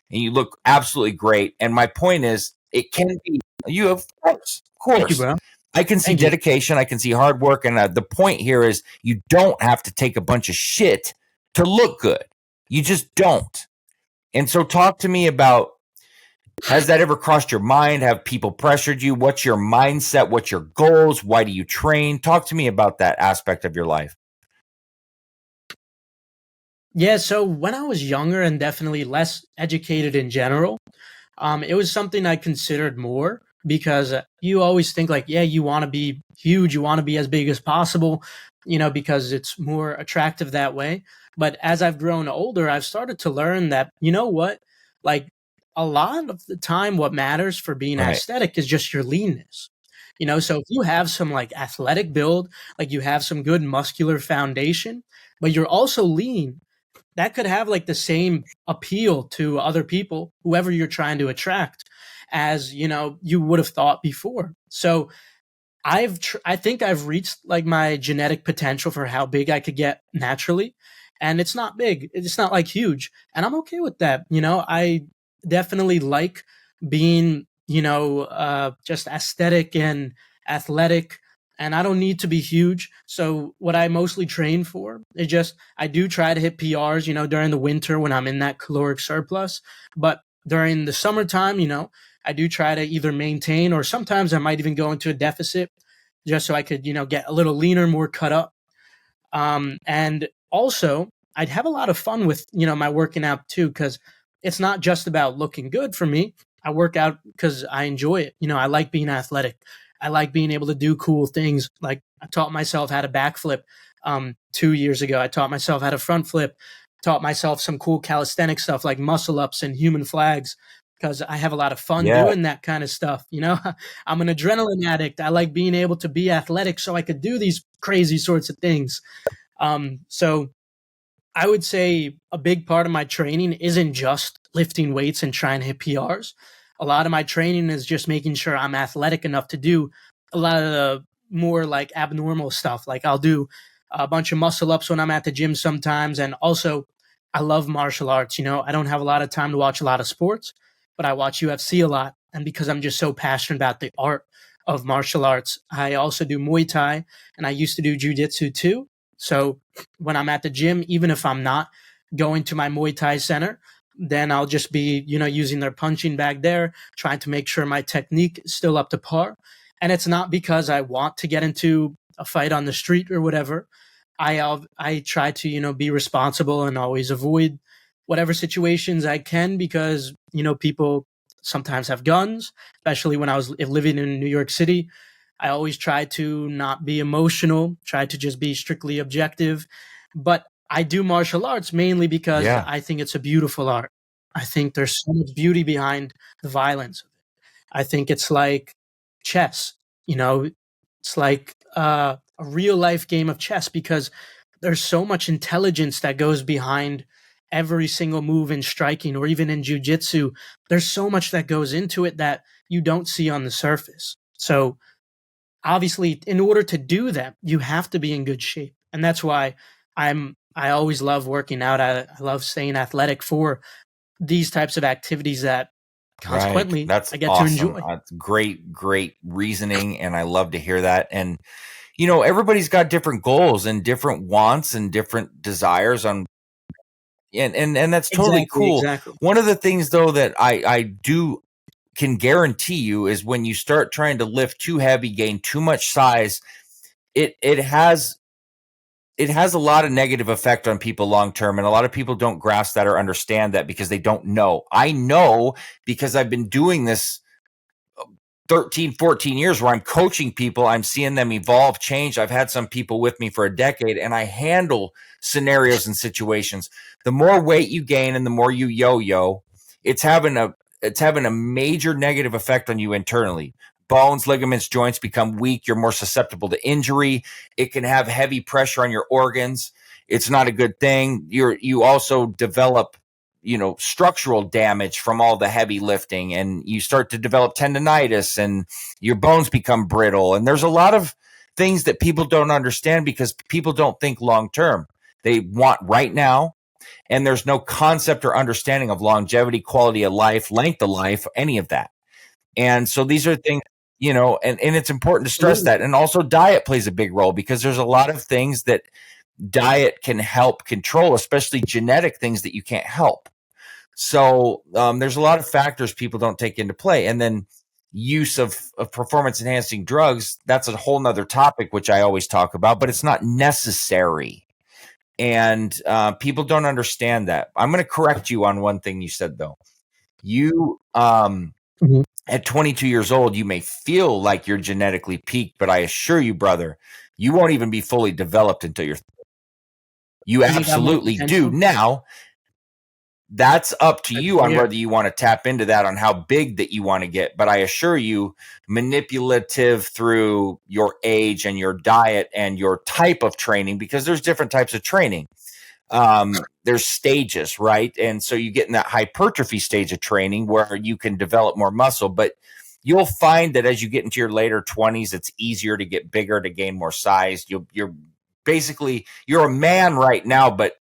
and you look absolutely great. And my point is, it can be you, of course. Thank you, bro. I can see dedication. I can see hard work. And the point here is you don't have to take a bunch of shit to look good. You just don't. And so talk to me about, has that ever crossed your mind? Have people pressured you? What's your mindset? What's your goals? Why do you train? Talk to me about that aspect of your life. Yeah, so when I was younger and definitely less educated in general, it was something I considered more, because you always think like, yeah, you want to be huge, you want to be as big as possible, you know, because it's more attractive that way. But as I've grown older, I've started to learn that, you know what, like a lot of the time, what matters for being aesthetic is just your leanness. You know, so if you have some like athletic build, like you have some good muscular foundation, but you're also lean, that could have like the same appeal to other people, whoever you're trying to attract, as, you know, you would have thought before. So I think I've reached like my genetic potential for how big I could get naturally. And it's not big. It's not like huge. And I'm okay with that. You know, I definitely like being, you know, just aesthetic and athletic, and I don't need to be huge. So what I mostly train for is just, I do try to hit PRs, you know, during the winter when I'm in that caloric surplus. But during the summertime, you know, I do try to either maintain, or sometimes I might even go into a deficit just so I could, you know, get a little leaner, more cut up. And also I'd have a lot of fun with, you know, my working out too, because it's not just about looking good for me. I work out because I enjoy it. You know, I like being athletic. I like being able to do cool things. Like I taught myself how to backflip 2 years ago. I taught myself how to front flip, taught myself some cool calisthenic stuff like muscle ups and human flags, because I have a lot of fun doing that kind of stuff. You know, I'm an adrenaline addict. I like being able to be athletic so I could do these crazy sorts of things. So I would say a big part of my training isn't just lifting weights and trying to hit PRs. a lot of my training is just making sure I'm athletic enough to do a lot of the more like abnormal stuff. Like I'll do a bunch of muscle ups when I'm at the gym sometimes. And also, I love martial arts. I don't have a lot of time to watch a lot of sports, but I watch UFC a lot. And because I'm just so passionate about the art of martial arts, I also do Muay Thai and I used to do Jiu-Jitsu too. So when I'm at the gym, even if I'm not going to my Muay Thai center, then I'll just be, using their punching bag there, trying to make sure my technique is still up to par. And it's not because I want to get into a fight on the street or whatever. I try to, be responsible and always avoid whatever situations I can because, people sometimes have guns, especially when I was living in New York City. I always try to not be emotional, try to just be strictly objective. But I do martial arts mainly because I think it's a beautiful art. I think there's so much beauty behind the violence. I think it's like chess, it's like a real life game of chess because there's so much intelligence that goes behind every single move in striking or even in jujitsu. There's so much that goes into it that you don't see on the surface. So obviously, in order to do that, you have to be in good shape. And that's why I always love working out. I love staying athletic for these types of activities that consequently That's I get awesome. to enjoy. That's great reasoning. And I love to hear that. And, everybody's got different goals and different wants and different desires on. And that's totally cool. Exactly. One of the things though that I can guarantee you is when you start trying to lift too heavy, gain too much size, it has a lot of negative effect on people long term. And a lot of people don't grasp that or understand that because they don't know. I know because I've been doing this 13, 14 years where I'm coaching people. I'm seeing them evolve, change. I've had some people with me for a decade and I handle scenarios and situations. The more weight you gain and the more you yo-yo, it's having a major negative effect on you internally. Bones, ligaments, joints become weak. You're more susceptible to injury. It can have heavy pressure on your organs. It's not a good thing. You also develop, structural damage from all the heavy lifting, and you start to develop tendonitis and your bones become brittle. And there's a lot of things that people don't understand because people don't think long term. They want right now. And there's no concept or understanding of longevity, quality of life, length of life, any of that. And so these are things, and it's important to stress that. And also diet plays a big role because there's a lot of things that diet can help control, especially genetic things that you can't help. So there's a lot of factors people don't take into play. And then use of performance enhancing drugs, that's a whole nother topic, which I always talk about, but it's not necessary. And people don't understand that. I'm going to correct you on one thing you said, though. You, at 22 years old, you may feel like you're genetically peaked, but I assure you, brother, you won't even be fully developed until you absolutely do. Now, that's up to you on whether you want to tap into that, on how big that you want to get. But I assure you, manipulative through your age and your diet and your type of training, because there's different types of training. There's stages, right? And so you get in that hypertrophy stage of training where you can develop more muscle, but you'll find that as you get into your later 20s, it's easier to get bigger, to gain more size. You're a man right now, but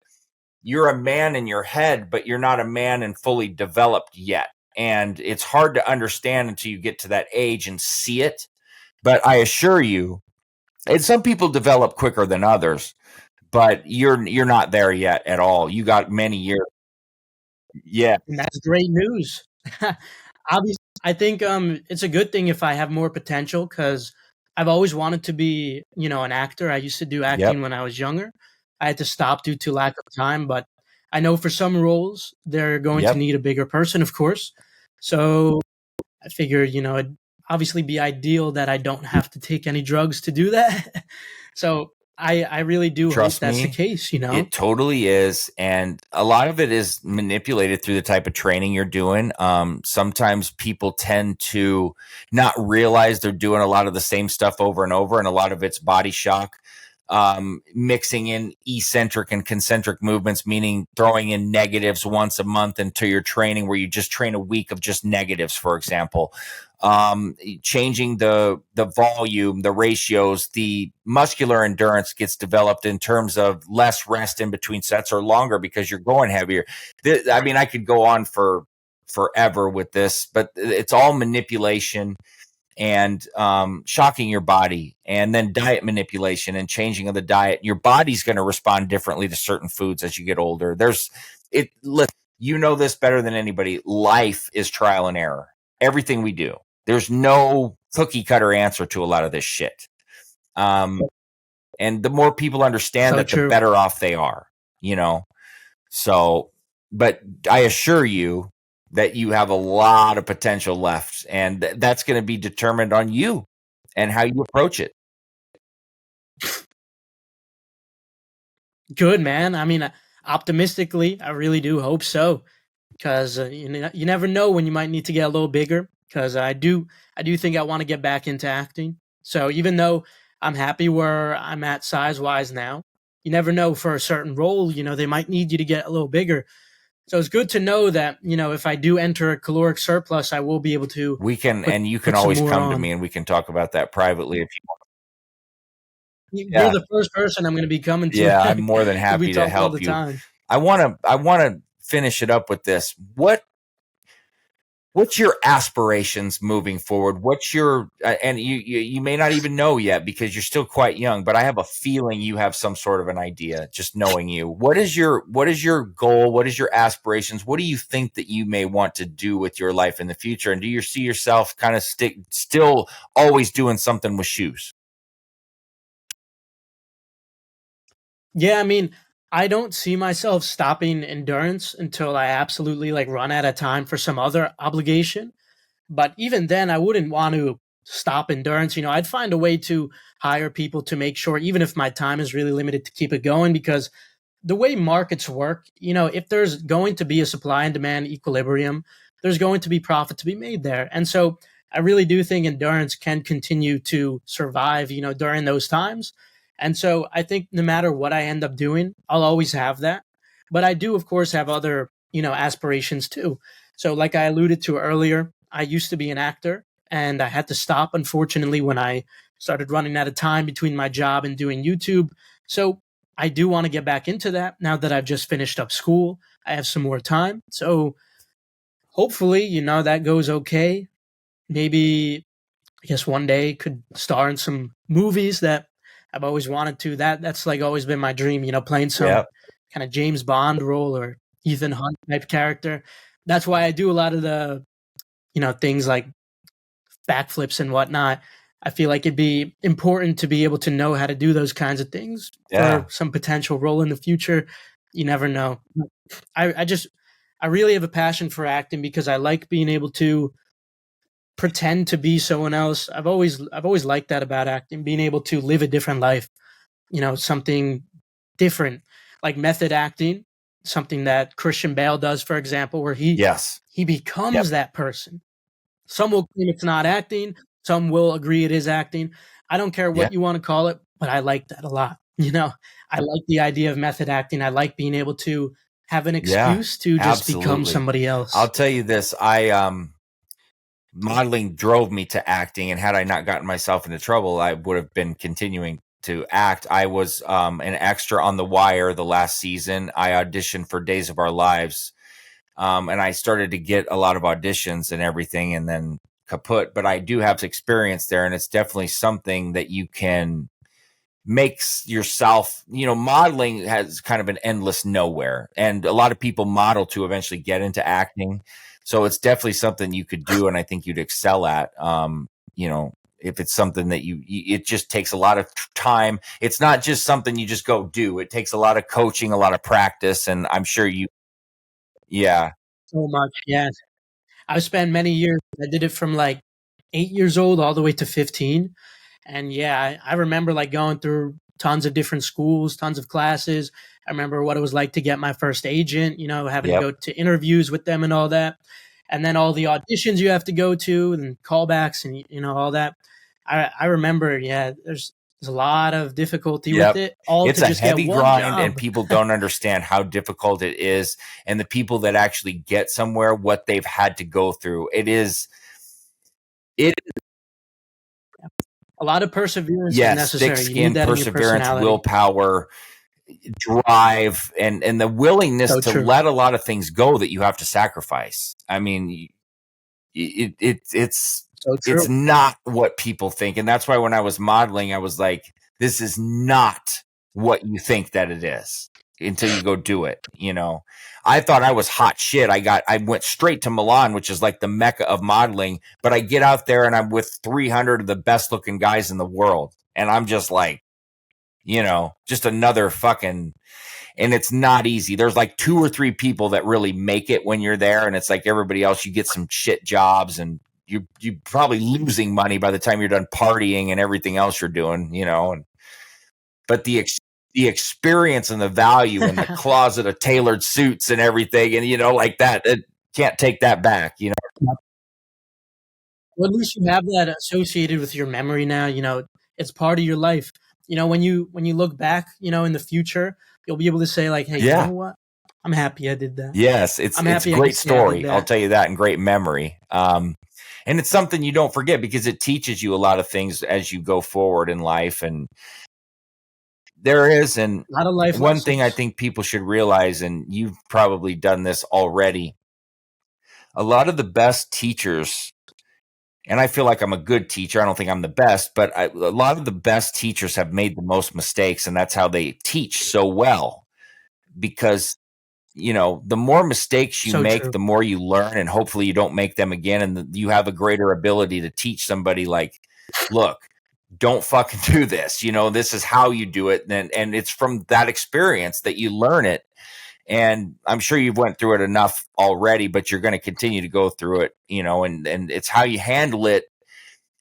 you're a man in your head, but you're not a man and fully developed yet. And it's hard to understand until you get to that age and see it. But I assure you, and some people develop quicker than others, but you're not there yet at all. You got many years. Yeah. And that's great news. Obviously, I think it's a good thing if I have more potential because I've always wanted to be, an actor. I used to do acting when I was younger. I had to stop due to lack of time, but I know for some roles they're going to need a bigger person, of course. So I figure, it'd obviously be ideal that I don't have to take any drugs to do that. So I really do hope that's the case, It totally is. And a lot of it is manipulated through the type of training you're doing. Sometimes people tend to not realize they're doing a lot of the same stuff over and over, and a lot of it's body shock. mixing in eccentric and concentric movements, meaning throwing in negatives once a month into your training, where you just train a week of just negatives, for example. Changing the volume, the ratios, the muscular endurance gets developed in terms of less rest in between sets or longer because you're going heavier. I mean, I could go on for forever with this, but it's all manipulation and shocking your body, and then diet manipulation and changing of the diet. Your body's going to respond differently to certain foods as you get older. You know this better than anybody. Life is trial and error. Everything we do. There's no cookie cutter answer to a lot of this shit. And the more people understand that, the better off they are, you know? So, but I assure you that you have a lot of potential left, and that's going to be determined on you and how you approach it. Good, man. I mean, optimistically, I really do hope so, because you never know when you might need to get a little bigger. Because I do think I want to get back into acting. So even though I'm happy where I'm at size wise now, you never know, for a certain role, they might need you to get a little bigger. So it's good to know that, if I do enter a caloric surplus, I will be able to. And you can always come to me and we can talk about that privately if you want. You're the first person I'm going to be coming to. Yeah, I'm more than happy to help you. Time. I want to finish it up with this. What's your aspirations moving forward? What's your, and you may not even know yet because you're still quite young, but I have a feeling you have some sort of an idea just knowing you. What is your goal? What is your aspirations? What do you think that you may want to do with your life in the future? And do you see yourself kind of still always doing something with shoes? Yeah, I mean, I don't see myself stopping endurance until I absolutely run out of time for some other obligation. But even then, I wouldn't want to stop endurance. I'd find a way to hire people to make sure, even if my time is really limited, to keep it going, because the way markets work, if there's going to be a supply and demand equilibrium, there's going to be profit to be made there. And so I really do think endurance can continue to survive, during those times. And so I think no matter what I end up doing, I'll always have that. But I do, of course, have other, aspirations too. So like I alluded to earlier, I used to be an actor and I had to stop, unfortunately, when I started running out of time between my job and doing YouTube. So I do want to get back into that now that I've just finished up school. I have some more time. So hopefully, that goes okay. Maybe, I guess one day could star in some movies that I've always wanted to. That's always been my dream, playing some kind of James Bond role or Ethan Hunt type character. That's why I do a lot of the, things like backflips and whatnot. I feel like it'd be important to be able to know how to do those kinds of things for some potential role in the future. You never know. I really have a passion for acting because I like being able to pretend to be someone else. I've always liked that about acting, being able to live a different life, something different, like method acting, something that Christian Bale does, for example, where he becomes that person. Some will claim it's not acting. Some will agree it is acting. I don't care what you want to call it, but I like that a lot. I like the idea of method acting. I like being able to have an excuse to just become somebody else. I'll tell you this. Modeling drove me to acting, and had I not gotten myself into trouble, I would have been continuing to act. I was an extra on The Wire the last season. I auditioned for Days of Our Lives, and I started to get a lot of auditions and everything, and then kaput. But I do have experience there, and it's definitely something that you can make yourself, modeling has kind of an endless nowhere, and a lot of people model to eventually get into acting. So it's definitely something you could do, and I think you'd excel at. If it's something that it just takes a lot of time. It's not just something you just go do. It takes a lot of coaching, a lot of practice, and I'm sure so much. Yes, I spent many years. I did it from 8 years old all the way to 15, and I remember going through tons of different schools, tons of classes. I remember what it was like to get my first agent, having to go to interviews with them and all that. And then all the auditions you have to go to and callbacks and, all that. I remember, there's There's a lot of difficulty with it. All it's to a just heavy get one grind, job. and people don't understand how difficult it is. And the people that actually get somewhere, what they've had to go through, it is a lot of perseverance is yes, necessary. thick You need skin, that in your perseverance, personality. willpower, drive, and the willingness So to true. let a lot of things go that you have to sacrifice. I mean, it's So true. it's not what people think. And that's why when I was modeling, I was like, this is not what you think that it is until you go do it. You know, I thought I was hot shit. I went straight to Milan, which is like the mecca of modeling, but I get out there and I'm with 300 of the best looking guys in the world. And I'm just like, you know, just another fucking, and it's not easy. There's like 2 or 3 people that really make it when you're there. And it's like everybody else, you get some shit jobs and you're probably losing money by the time you're done partying and everything else you're doing, you know. But the experience and the value in the closet of tailored suits and everything, and you know, like that, it can't take that back, you know. Well, at least you have that associated with your memory now. You know, it's part of your life. You know, when you look back, you know, in the future, you'll be able to say like, hey, you know what? I'm happy I did that. Yes, it's a great story. I'll tell you that, and great memory. And it's something you don't forget because it teaches you a lot of things as you go forward in life. And there is, and a lot of life one lessons. thing I think people should realize, and you've probably done this already, a lot of the best teachers, and I feel like I'm a good teacher. I don't think I'm the best, but a lot of the best teachers have made the most mistakes, and that's how they teach so well. Because, you know, the more mistakes you make, the more you learn, and hopefully you don't make them again. And you have a greater ability to teach somebody like, look, don't fucking do this. You know, this is how you do it. And it's from that experience that you learn it. And I'm sure you've went through it enough already, but you're going to continue to go through it, you know, and it's how you handle it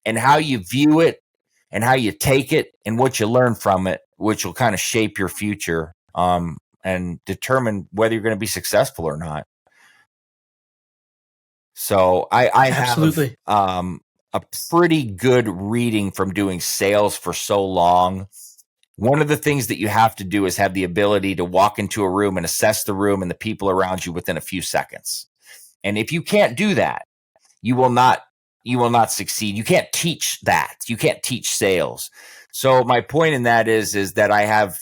and how you view it and how you take it and what you learn from it, which will kind of shape your future. And determine whether you're going to be successful or not. So I have a pretty good reading from doing sales for so long. One of the things that you have to do is have the ability to walk into a room and assess the room and the people around you within a few seconds. And if you can't do that, you will not succeed. You can't teach that. You can't teach sales. So my point in that is that I have,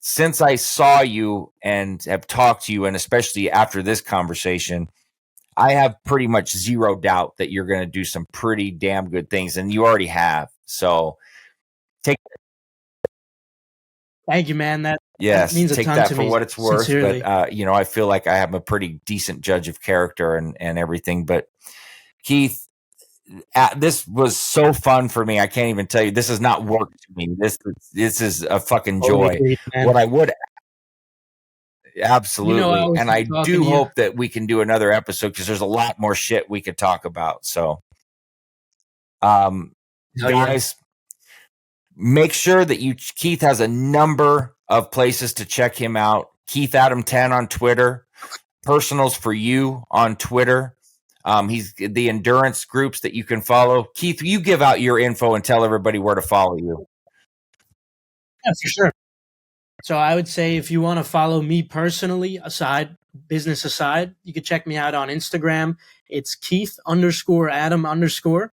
since I saw you and have talked to you, and especially after this conversation, I have pretty much zero doubt that you're going to do some pretty damn good things, and you already have. So thank you, man. That means a take ton that to for me, what it's worth. sincerely. But you know, I feel like I have a pretty decent judge of character and everything. But Keith, this was so fun for me. I can't even tell you. This is not work to me. This is a fucking joy. What I would absolutely, you know, and I do hope that we can do another episode because there's a lot more shit we could talk about. So, guys, make sure that Keith has a number of places to check him out. Keith Adam 10 on Twitter, Personals for You on Twitter. He's the endurance groups that you can follow. Keith, you give out your info and tell everybody where to follow you. Yeah, for sure. So I would say if you want to follow me personally, business aside, you can check me out on Instagram. It's Keith_Adam_.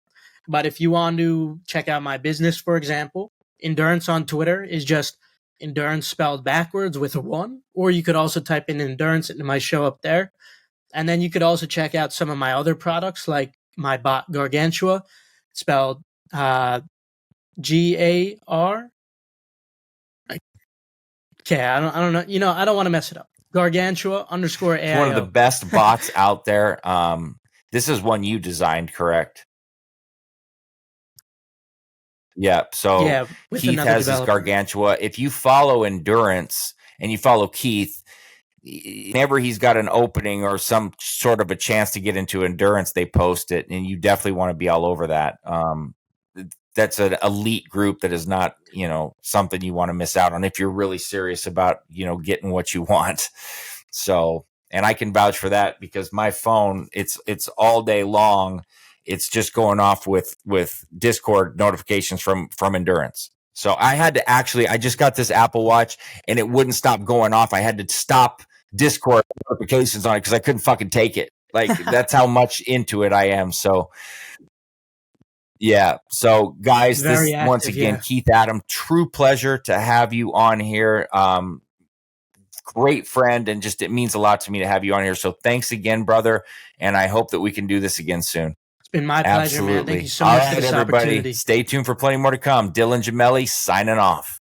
But if you want to check out my business, for example, Endurance on Twitter is just endurance spelled backwards with a 1. Or you could also type in endurance and it might show up there. And then you could also check out some of my other products, like my bot Gargantua, spelled GAR. Okay, I don't know. You know, I don't want to mess it up. Gargantua_AIO. It's one of the best bots out there. This is one you designed, correct? Yeah. So Keith has his Gargantua. If you follow Endurance and you follow Keith, whenever he's got an opening or some sort of a chance to get into Endurance, they post it, and you definitely want to be all over that. That's an elite group that is not, you know, something you want to miss out on if you're really serious about, you know, getting what you want. So, and I can vouch for that because my phone, it's all day long. It's just going off with Discord notifications from Endurance. So I had to I just got this Apple Watch and it wouldn't stop going off. I had to stop Discord notifications on it because I couldn't fucking take it. Like, that's how much into it I am. So yeah. So guys, Very this once active, again, yeah. Keith Adam, true pleasure to have you on here. Great friend, and just it means a lot to me to have you on here. So thanks again, brother, and I hope that we can do this again soon. It's been my pleasure, man. Thank you so much for this everybody, opportunity. stay tuned for plenty more to come. Dylan Gemelli signing off.